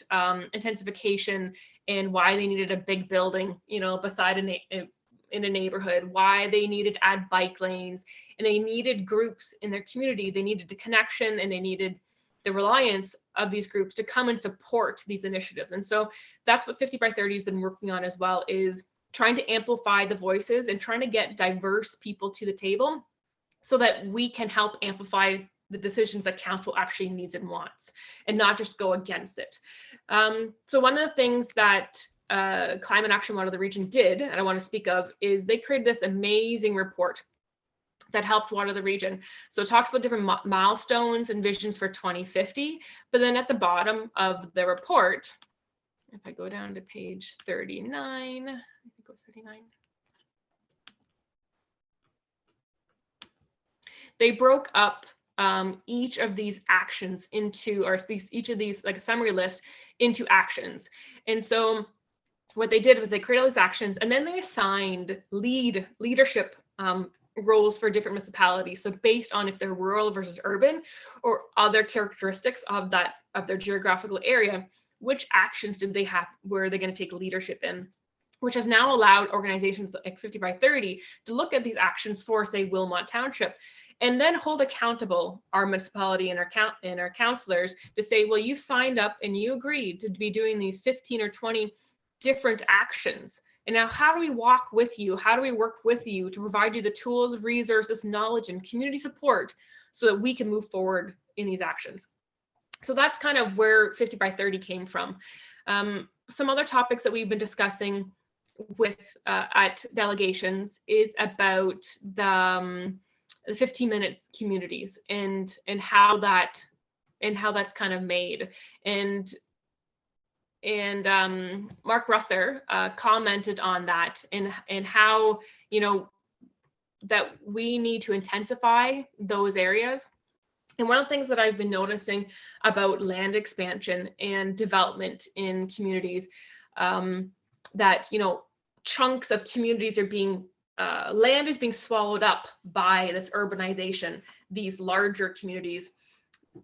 intensification and why they needed a big building, you know, beside in a neighborhood, why they needed to add bike lanes, and they needed groups in their community. They needed the connection and they needed the reliance of these groups to come and support these initiatives. And so that's what 50 by 30 has been working on as well, is trying to amplify the voices and trying to get diverse people to the table so that we can help amplify the decisions that council actually needs and wants, and not just go against it. So one of the things that Climate Action Model of the Region did, and I want to speak of, is they created this amazing report that helped Water the Region. So it talks about different milestones and visions for 2050, but then at the bottom of the report, if I go down to page 39, I think it goes 39. They broke up each of these actions into, or each of these, like a summary list, into actions. And so what they did was they created all these actions, and then they assigned leadership roles for different municipalities. So based on if they're rural versus urban or other characteristics of their geographical area, which actions did they have, were they going to take leadership in, which has now allowed organizations like 50 by 30 to look at these actions for, say, Wilmot Township, and then hold accountable our municipality and our councillors to say, well, you've signed up and you agreed to be doing these 15 or 20 different actions. And now how do we walk with you? How do we work with you to provide you the tools, resources, knowledge, and community support so that we can move forward in these actions? So that's kind of where 50 by 30 came from. Some other topics that we've been discussing with at delegations is about the 15-minute communities and how that's kind of made. And Mark Russer commented on that and how, you know, that we need to intensify those areas. And one of the things that I've been noticing about land expansion and development in communities, that, you know, chunks of communities are being, land is being swallowed up by this urbanization, these larger communities.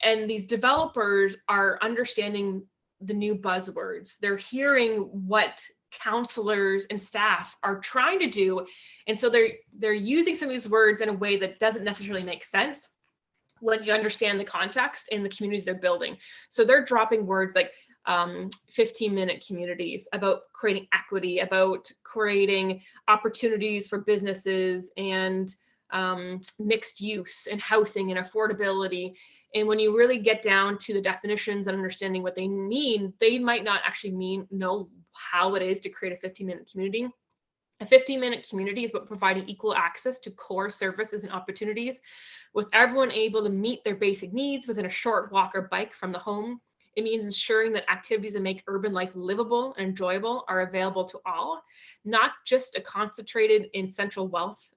And these developers are understanding the new buzzwords. They're hearing what counselors and staff are trying to do. And so they're using some of these words in a way that doesn't necessarily make sense when you understand the context in the communities they're building. So they're dropping words like 15-minute communities, about creating equity, about creating opportunities for businesses and mixed use and housing and affordability. And when you really get down to the definitions and understanding what they mean, they might not actually know how it is to create a 15-minute community. A 15-minute community is about providing equal access to core services and opportunities, with everyone able to meet their basic needs within a short walk or bike from the home. It means ensuring that activities that make urban life livable and enjoyable are available to all, not just concentrated in central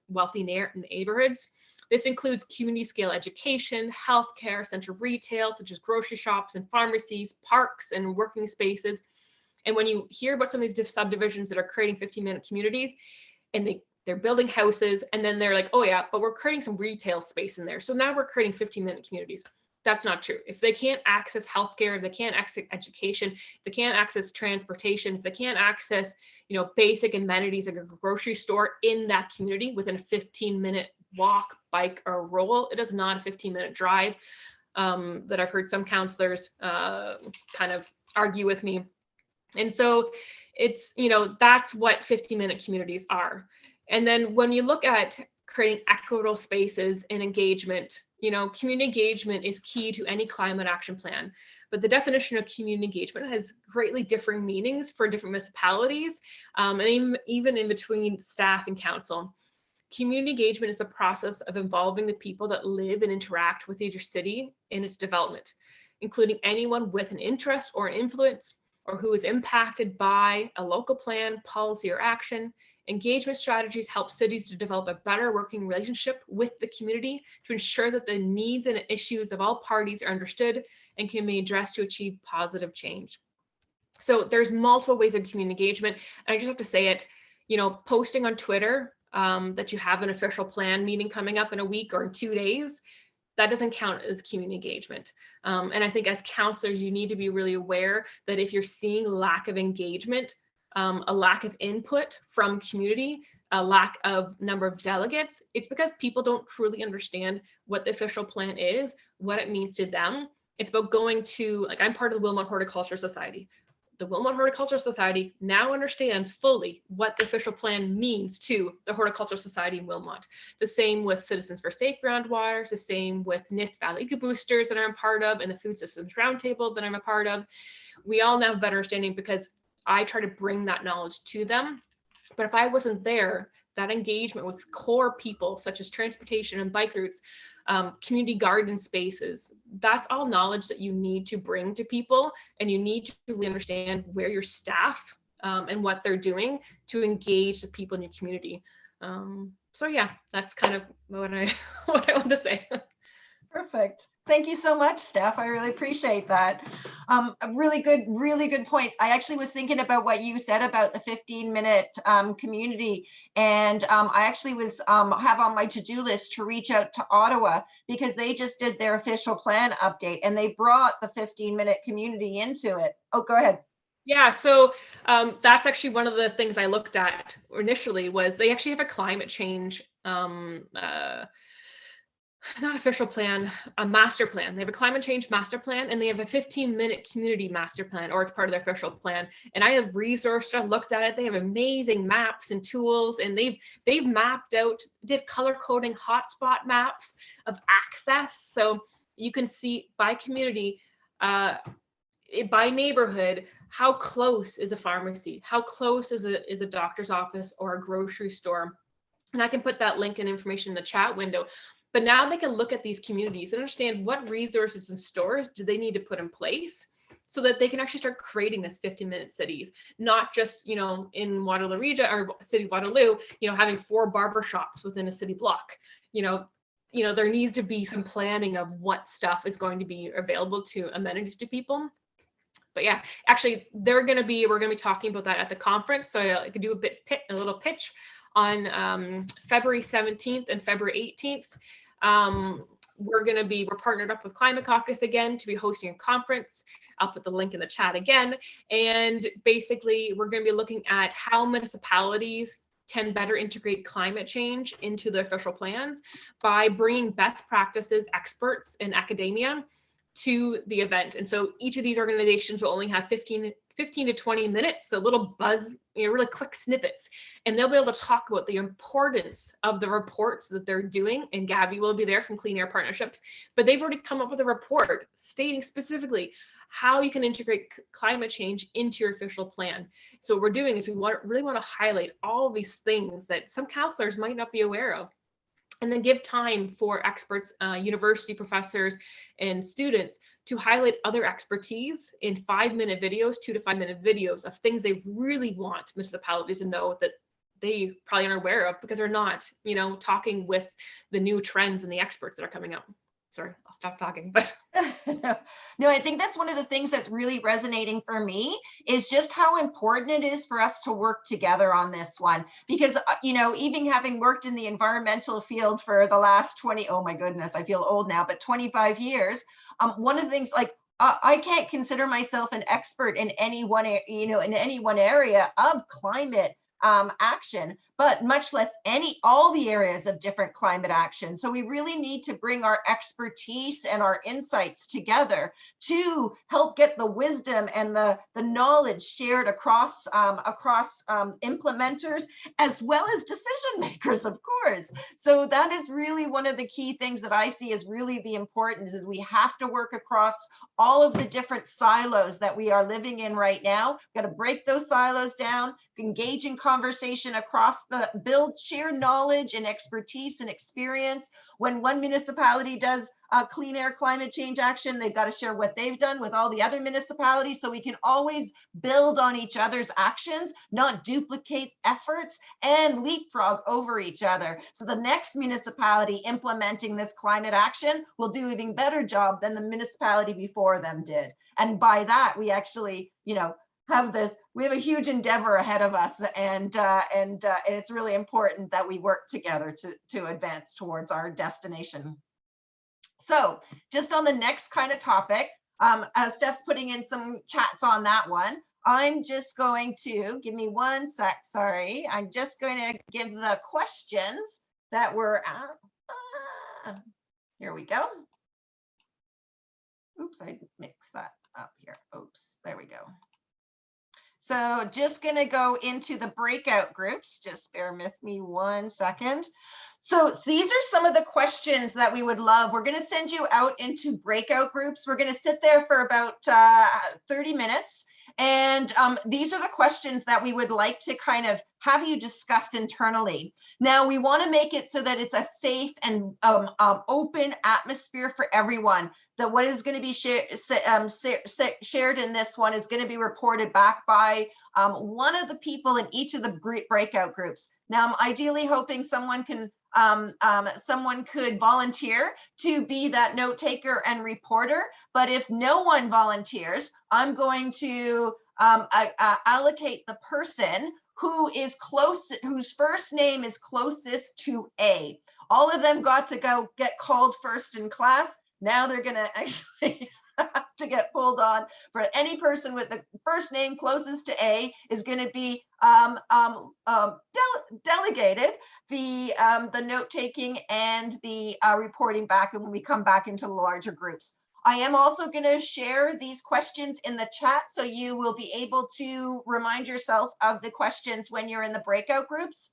wealthy neighborhoods. This includes community scale education, healthcare, central retail, such as grocery shops and pharmacies, parks and working spaces. And when you hear about some of these subdivisions that are creating 15-minute communities, and they're building houses, and then they're like, oh yeah, but we're creating some retail space in there. So now we're creating 15-minute communities. That's not true. If they can't access healthcare, if they can't access education, if they can't access transportation, if they can't access, you know, basic amenities like a grocery store in that community within a 15-minute walk, bike, or roll, it is not a 15-minute drive. That I've heard some counselors kind of argue with me. And so it's, you know, that's what 15-minute communities are. And then when you look at creating equitable spaces and engagement, you know, community engagement is key to any climate action plan. But the definition of community engagement has greatly differing meanings for different municipalities, and even in between staff and council. Community engagement is a process of involving the people that live and interact with your city in its development, including anyone with an interest or an influence, or who is impacted by a local plan, policy, or action. Engagement strategies help cities to develop a better working relationship with the community to ensure that the needs and issues of all parties are understood and can be addressed to achieve positive change. So there's multiple ways of community engagement. And I just have to say it, you know, posting on Twitter that you have an official plan meeting coming up in a week or in 2 days, that doesn't count as community engagement. And I think as counselors, you need to be really aware that if you're seeing lack of engagement, a lack of input from community, a lack of number of delegates, it's because people don't truly understand what the official plan is, what it means to them. It's about going to, like, I'm part of the Wilmot Horticulture Society. The Wilmot Horticulture Society now understands fully what the official plan means to the Horticultural Society in Wilmot. The same with Citizens for Safe Groundwater, the same with Nith Valley Eco Boosters that I'm a part of, and the Food Systems Roundtable that I'm a part of. We all now have better understanding because I try to bring that knowledge to them. But if I wasn't there, that engagement with core people such as transportation and bike routes, community garden spaces, that's all knowledge that you need to bring to people, and you need to really understand where your staff and what they're doing to engage the people in your community. So yeah, that's kind of what I want to say. Perfect. Thank you so much, Steph. I really appreciate that. Really good points. I actually was thinking about what you said about the 15-minute community, and I actually was have on my to-do list to reach out to Ottawa because they just did their official plan update and they brought the 15-minute community into it. Oh, go ahead. Yeah, so that's actually one of the things I looked at initially was they actually have a climate change not official plan, a master plan. They have a climate change master plan, and they have a 15-minute community master plan, or it's part of their official plan. And I have researched, I've looked at it. They have amazing maps and tools, and they've mapped out, did color coding hotspot maps of access. So you can see by community, by neighborhood, how close is a pharmacy, how close is a doctor's office or a grocery store. And I can put that link and information in the chat window. But now they can look at these communities and understand what resources and stores do they need to put in place so that they can actually start creating this 15-minute cities, not just, you know, in Waterloo region or city of Waterloo, you know, having 4 barber shops within a city block. You know, there needs to be some planning of what stuff is going to be available to amenities to people. But yeah, actually, we're going to be talking about that at the conference. So I could do a little pitch on February 17th and February 18th. We're partnered up with Climate Caucus again to be hosting a conference. I'll put the link in the chat again. And basically, we're going to be looking at how municipalities can better integrate climate change into their official plans by bringing best practices experts in academia to the event. And so each of these organizations will only have 15 to 20 minutes, so little buzz, you know, really quick snippets, and they'll be able to talk about the importance of the reports that they're doing. And Gabby will be there from Clean Air Partnerships, but they've already come up with a report stating specifically how you can integrate climate change into your official plan. So what we're doing is we really want to highlight all of these things that some counselors might not be aware of, and then give time for experts, university professors and students to highlight other expertise in 5-minute videos, 2 to 5 minute videos of things they really want municipalities to know that they probably aren't aware of because they're not, you know, talking with the new trends and the experts that are coming out. Sorry, I'll stop talking, but. No, I think that's one of the things that's really resonating for me is just how important it is for us to work together on this one. Because, you know, even having worked in the environmental field for the last 20, oh my goodness, I feel old now, but 25 years, one of the things like, I can't consider myself an expert in any one, in any one area of climate action, but much less all the areas of different climate action. So we really need to bring our expertise and our insights together to help get the wisdom and the knowledge shared across implementers as well as decision makers, of course. So that is really one of the key things that I see as really the importance is we have to work across all of the different silos that we are living in right now. We've got to break those silos down, engage in conversation across build shared knowledge and expertise and experience. When one municipality does clean air climate change action, they've got to share what they've done with all the other municipalities so we can always build on each other's actions, not duplicate efforts and leapfrog over each other. So the next municipality implementing this climate action will do an even better job than the municipality before them did. And by that, we actually, we have a huge endeavor ahead of us, and it's really important that we work together to advance towards our destination. So just on the next kind of topic, as Steph's putting in some chats on that one, I'm just going to, give me one sec, sorry. I'm just going to give the questions that were, here we go. Oops, I mixed that up here. Oops, there we go. So just going to go into the breakout groups. Just bear with me one second. So these are some of the questions that we would love. We're going to send you out into breakout groups. We're going to sit there for about 30 minutes. And these are the questions that we would like to kind of have you discuss internally. Now, we want to make it so that it's a safe and open atmosphere for everyone. That what is going to be shared in this one is going to be reported back by one of the people in each of the breakout groups. Now, I'm ideally hoping someone can someone could volunteer to be that note taker and reporter. But if no one volunteers, I'm going to allocate the person who is whose first name is closest to A. All of them got to go get called first in class. Now they're going to actually to get pulled on. For any person with the first name closest to A is going to be delegated the note taking and the reporting back when we come back into the larger groups. I am also going to share these questions in the chat, so you will be able to remind yourself of the questions when you're in the breakout groups.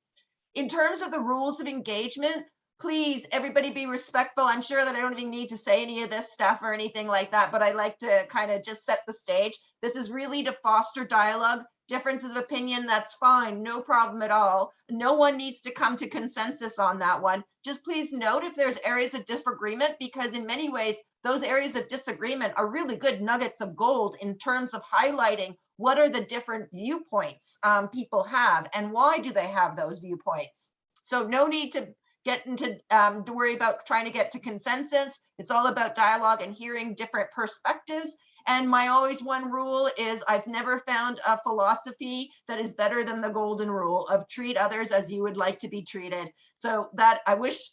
In terms of the rules of engagement, please, everybody be respectful. I'm sure that I don't even need to say any of this stuff or anything like that, but I like to kind of just set the stage. This is really to foster dialogue. Differences of opinion, that's fine, no problem at all. No one needs to come to consensus on that one. Just please note if there's areas of disagreement, because in many ways, those areas of disagreement are really good nuggets of gold in terms of highlighting what are the different viewpoints people have and why do they have those viewpoints. So no need to get into to worry about trying to get to consensus. It's all about dialogue and hearing different perspectives. And my always one rule is I've never found a philosophy that is better than the golden rule of treat others as you would like to be treated. So that I wish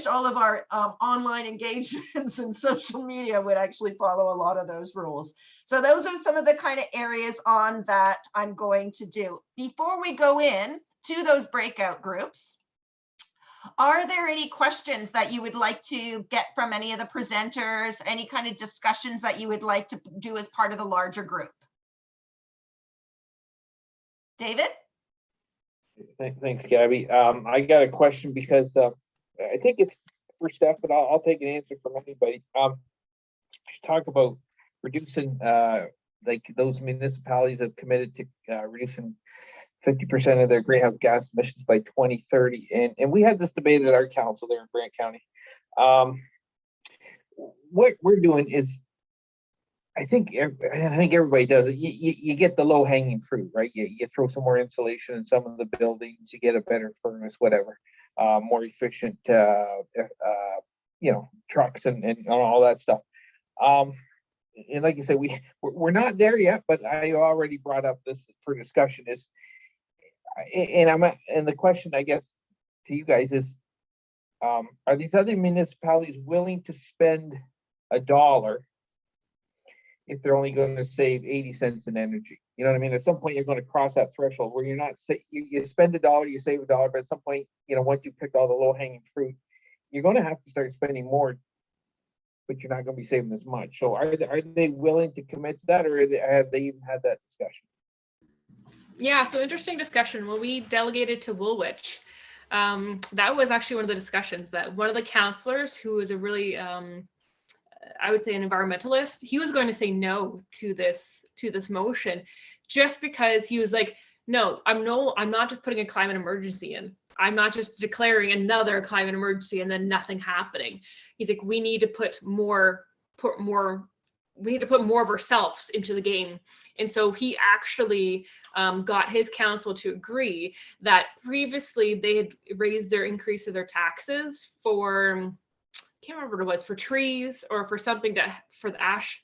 all of our online engagements and social media would actually follow a lot of those rules. So those are some of the kind of areas on that I'm going to do. Before we go in to those breakout groups, are there any questions that you would like to get from any of the presenters, any kind of discussions that you would like to do as part of the larger group? David? Thanks, Gabby. I got a question because I think it's for Steph, but I'll take an answer from anybody. Just talk about reducing, like those municipalities have committed to reducing 50% of their greenhouse gas emissions by 2030. And we had this debate at our council there in Brant County. What we're doing is, I think everybody does it. You get the low hanging fruit, right? You throw some more insulation in some of the buildings, you get a better furnace, whatever, more efficient, trucks and all that stuff. And like you said, we're not there yet, but I already brought up this for discussion is, and the question, I guess, to you guys is, are these other municipalities willing to spend $1 if they're only going to save 80 cents in energy? You know what I mean? At some point, you're going to cross that threshold where you're not, you spend $1, you save $1, but at some point, once you pick all the low hanging fruit, you're going to have to start spending more, but you're not going to be saving as much. So are they willing to commit to that, or have they even had that discussion? Yeah, so interesting discussion. When we delegated to Woolwich, that was actually one of the discussions that one of the councillors, who is a really, I would say an environmentalist, he was going to say no to this motion, just because he was like, no, I'm not just putting a climate emergency in. I'm not just declaring another climate emergency and then nothing happening. He's like, we need to put more of ourselves into the game. And so he actually got his council to agree that previously they had raised their increase of their taxes for, I can't remember what it was, for trees or for something for the ash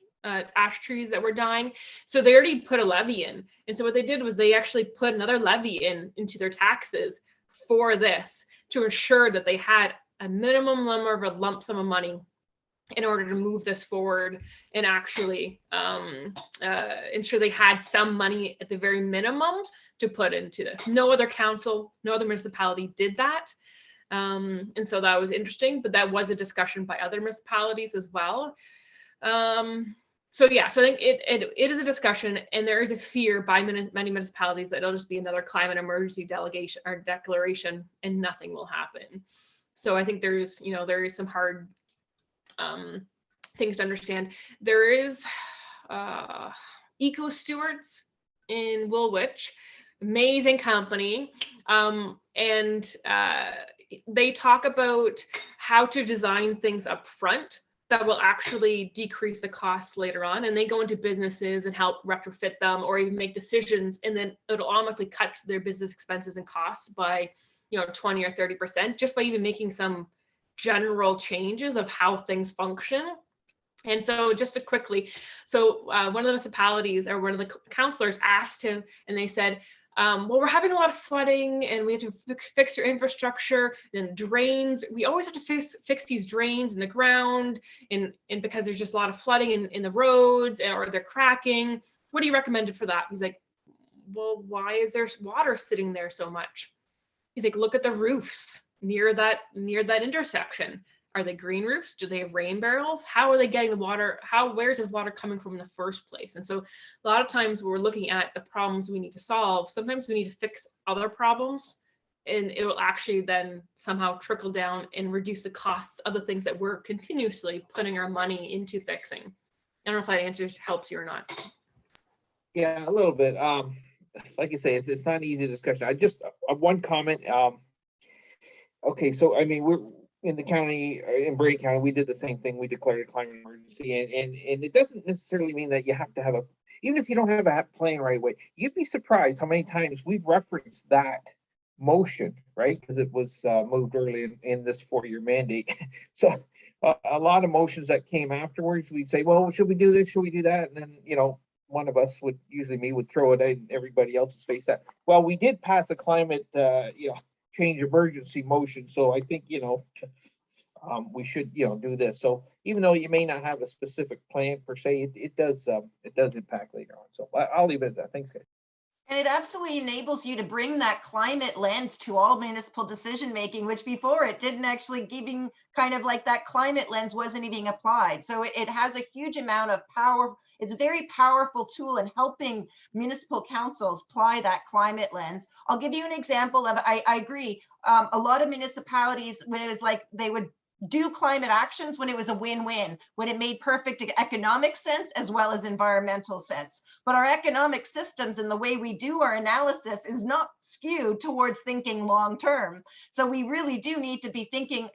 trees that were dying. So they already put a levy in. And so what they did was they actually put another levy into their taxes for this to ensure that they had a minimum number of a lump sum of money in order to move this forward and actually ensure they had some money at the very minimum to put into this. No other council, no other municipality did that. And so that was interesting, but that was a discussion by other municipalities as well. So I think it is a discussion, and there is a fear by many municipalities that it'll just be another climate emergency delegation or declaration and nothing will happen. So I think there is some hard things to understand. There is Eco Stewards in Woolwich, amazing company, and they talk about how to design things up front that will actually decrease the costs later on, and they go into businesses and help retrofit them or even make decisions, and then it'll automatically cut their business expenses and costs by 20 or 30% just by even making some general changes of how things function. And so just to quickly, one of the municipalities or one of the councillors asked him, and they said, well, we're having a lot of flooding and we have to fix your infrastructure and drains. We always have to fix these drains in the ground and because there's just a lot of flooding in the roads or they're cracking. What do you recommend for that? He's like, well, why is there water sitting there so much? He's like, look at the roofs near that intersection. Are they green roofs? Do they have rain barrels? How are they getting the water? Where's this water coming from in the first place? And so a lot of times we're looking at the problems we need to solve. Sometimes we need to fix other problems and it will actually then somehow trickle down and reduce the costs of the things that we're continuously putting our money into fixing. I don't know if that helps you or not. Yeah, a little bit. Like you say, it's not an easy discussion. I just one comment. Okay, so I mean, we're in the county, in Breakout County, we did the same thing. We declared a climate emergency, and it doesn't necessarily mean that you have to have even if you don't have a plan right away, you'd be surprised how many times we've referenced that motion, right? Because it was moved early in this 4-year mandate. So a lot of motions that came afterwards, we'd say, well, should we do this? Should we do that? And then, one of us would, usually me, would throw it in everybody else's face that, well, we did pass a climate, change emergency motion. So I think, we should, do this. So even though you may not have a specific plan per se, it does impact later on. So I'll leave it at that. Thanks, guys. And it absolutely enables you to bring that climate lens to all municipal decision making, which before it didn't actually giving kind of like that climate lens wasn't even applied. So it has a huge amount of power. It's a very powerful tool in helping municipal councils apply that climate lens. I'll give you an example of, I agree. A lot of municipalities, when it was like they would do climate actions when it was a win-win, when it made perfect economic sense as well as environmental sense. But our economic systems and the way we do our analysis is not skewed towards thinking long-term. So we really do need to be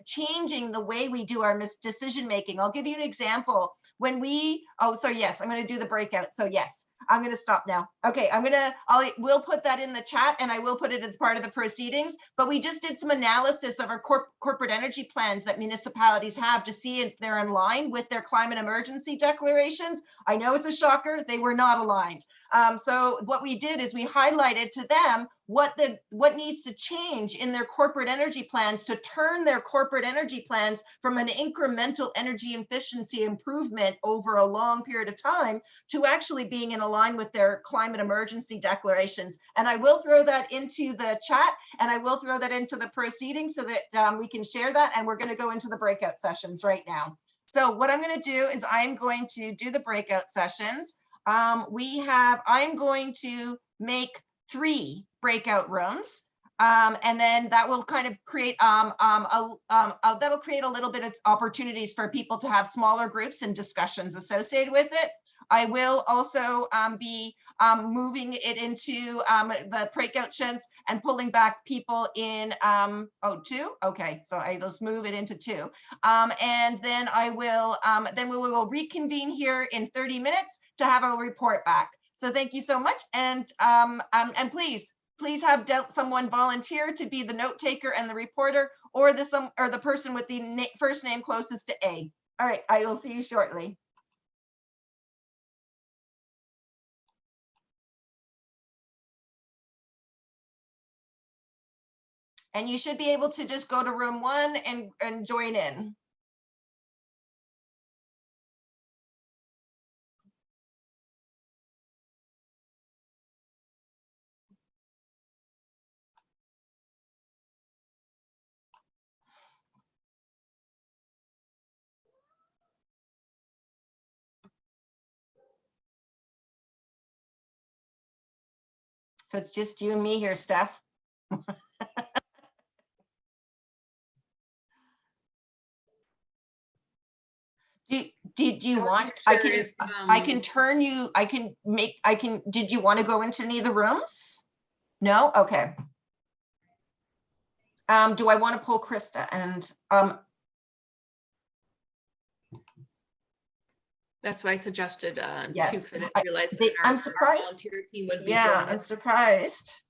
changing the way we do our decision-making. I'll give you an example. When yes, I'm going to do the breakout. So yes, I'm going to stop now. Okay, we'll put that in the chat and I will put it as part of the proceedings, but we just did some analysis of our corporate energy plans that municipalities have to see if they're in line with their climate emergency declarations. I know it's a shocker, they were not aligned. So what we did is we highlighted to them what needs to change in their corporate energy plans to turn their corporate energy plans from an incremental energy efficiency improvement over a long period of time to actually being in line with their climate emergency declarations. And I will throw that into the chat and I will throw that into the proceedings so that we can share that. And we're going to go into the breakout sessions right now. So what I'm going to do is I'm going to do the breakout sessions. I'm going to make 3 breakout rooms. And then that will kind of create that'll create a little bit of opportunities for people to have smaller groups and discussions associated with it. I will also be moving it into the breakout sessions and pulling back people in 2. Okay, so I just move it into 2. And then then we will reconvene here in 30 minutes to have a report back. So thank you so much. And please have someone volunteer to be the note taker and the reporter, or the person with the first name closest to A. All right, I will see you shortly. And you should be able to just go to room 1 and join in. So it's just you and me here, Steph. Did you want, did you want to go into any of the rooms? No? Okay. Do I want to pull Krista and, that's why I suggested yes, 2, because I didn't realize I'm our surprised. volunteer team would be Yeah, joining I'm us. surprised.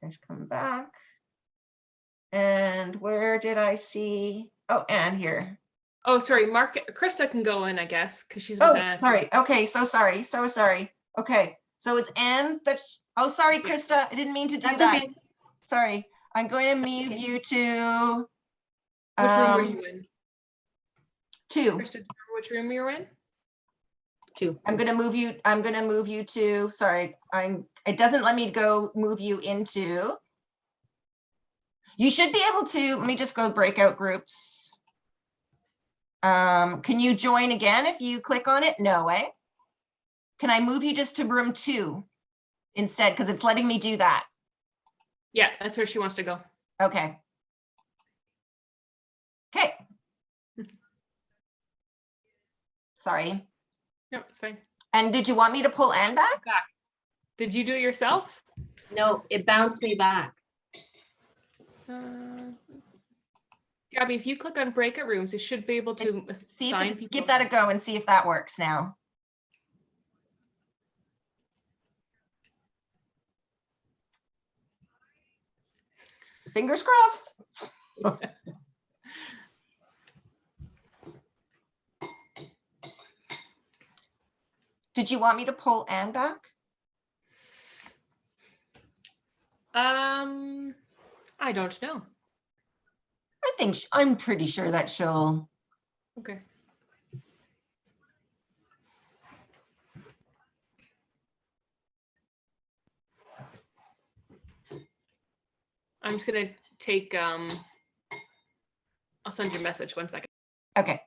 Let's come back. And where did I see? Oh, Anne here. Oh, sorry, Krista can go in, I guess, because she's with Oh, Anne. sorry. Okay, so sorry. So sorry. Okay, so it's Anne that, oh, sorry, Yeah. Krista. I didn't mean to do That's that. okay. Sorry. I'm going to move okay. you to Which room were you in? 2. Krista, do you remember which room you were in? 2. I'm gonna move you to, sorry, it doesn't let me go move you into. You should be able to, let me just go breakout groups. Can you join again if you click on it? No, eh? Can I move you just to room 2 instead? Because it's letting me do that. Yeah, that's where she wants to go. Okay. Okay. Sorry. No, it's fine. And did you want me to pull Anne back? Did you do it yourself? No, it bounced me back. Gabby, if you click on breakout rooms, you should be able to See assign if people. give that a go and see if that works now. Fingers crossed. Did you want me to pull Anne back? I don't know. I think I'm pretty sure that she'll. Okay. I'm just gonna take, I'll send you a message 1 second. Okay.